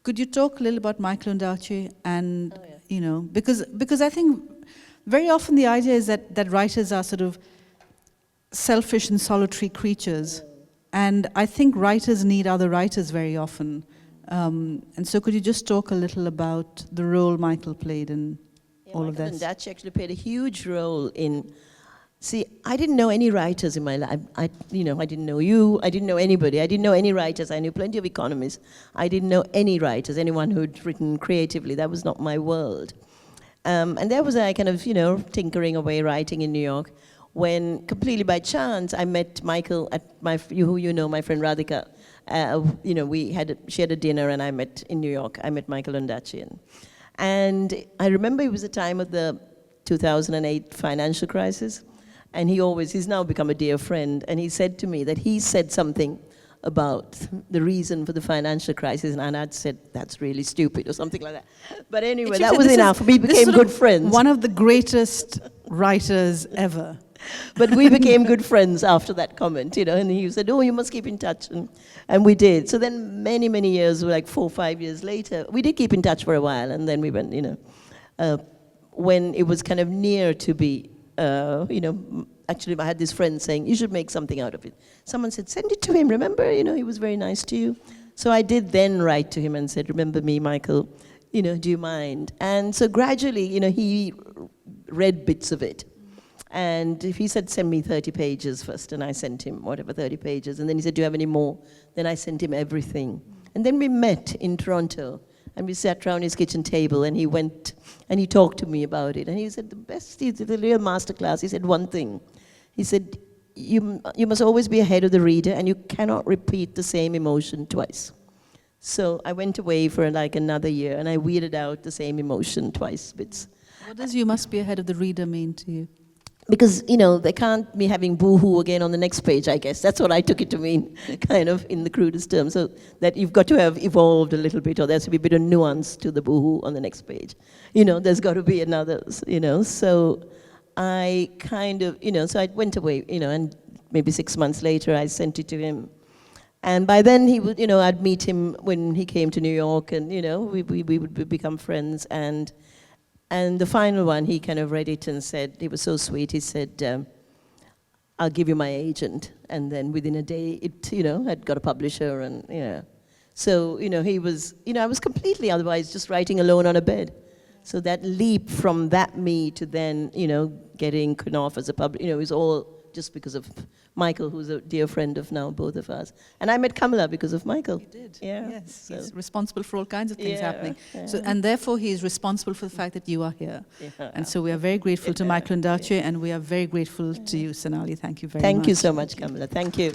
Could you talk a little about Michael Ondaatje and, you know, because I think very often the idea is that writers are sort of selfish and solitary creatures. And I think writers need other writers very often. And so could you just talk a little about the role Michael played in all of this? Ondaatje actually played a huge role in, see, I didn't know any writers in my life. I didn't know you, I didn't know anybody. I didn't know any writers. I knew plenty of economists. I didn't know any writers, anyone who'd written creatively. That was not my world. And there was I kind of, tinkering away, writing in New York, when completely by chance I met Michael at my friend Radhika. She had a dinner and I met in New York. I met Michael Ondaatje. And I remember it was the time of the 2008 financial crisis. And he's now become a dear friend. And he said to me that he said something about the reason for the financial crisis, and I'd said, that's really stupid, or something like that. But anyway, that was enough. We became good friends. One of the greatest writers ever. But we became good friends after that comment, and he said, oh, you must keep in touch, and we did. So then many, many years, like 4 or 5 years later, we did keep in touch for a while, and then we went, when it was kind of near to be, actually I had this friend saying, you should make something out of it. Someone said, send it to him, remember, he was very nice to you. So I did then write to him and said, remember me, Michael, do you mind? And so gradually, he read bits of it. And he said, send me 30 pages first, and I sent him whatever, 30 pages. And then he said, do you have any more? Then I sent him everything. And then we met in Toronto, and we sat around his kitchen table, and he went, and he talked to me about it. And he said, the real masterclass, he said one thing. He said, you must always be ahead of the reader, and you cannot repeat the same emotion twice. So I went away for like another year, and I weeded out the same emotion twice bits. What does you must be ahead of the reader mean to you? Because, they can't be having boo-hoo again on the next page, I guess. That's what I took it to mean, kind of, in the crudest terms. So that you've got to have evolved a little bit, or there's to be a bit of nuance to the boo-hoo on the next page. There's got to be another, So I kind of, so I went away, and maybe 6 months later I sent it to him. And by then he would, I'd meet him when he came to New York, and, we would become friends. And the final one, he kind of read it and said, he was so sweet, he said, I'll give you my agent. And then within a day, it, had got a publisher, and, So, he was, I was completely otherwise just writing alone on a bed. So that leap from that me to then, getting Knopf as a publisher, it was all just because of Michael, who's a dear friend of now both of us. And I met Kamila because of Michael. He did, yeah, yes. So. He's responsible for all kinds of things happening. Yeah. So, and therefore he is responsible for the fact that you are here. Yeah. And so we are very grateful to Michael Ondaatje, and we are very grateful to you, Sonali. Thank you very much. Thank you so much, Kamila. Thank you.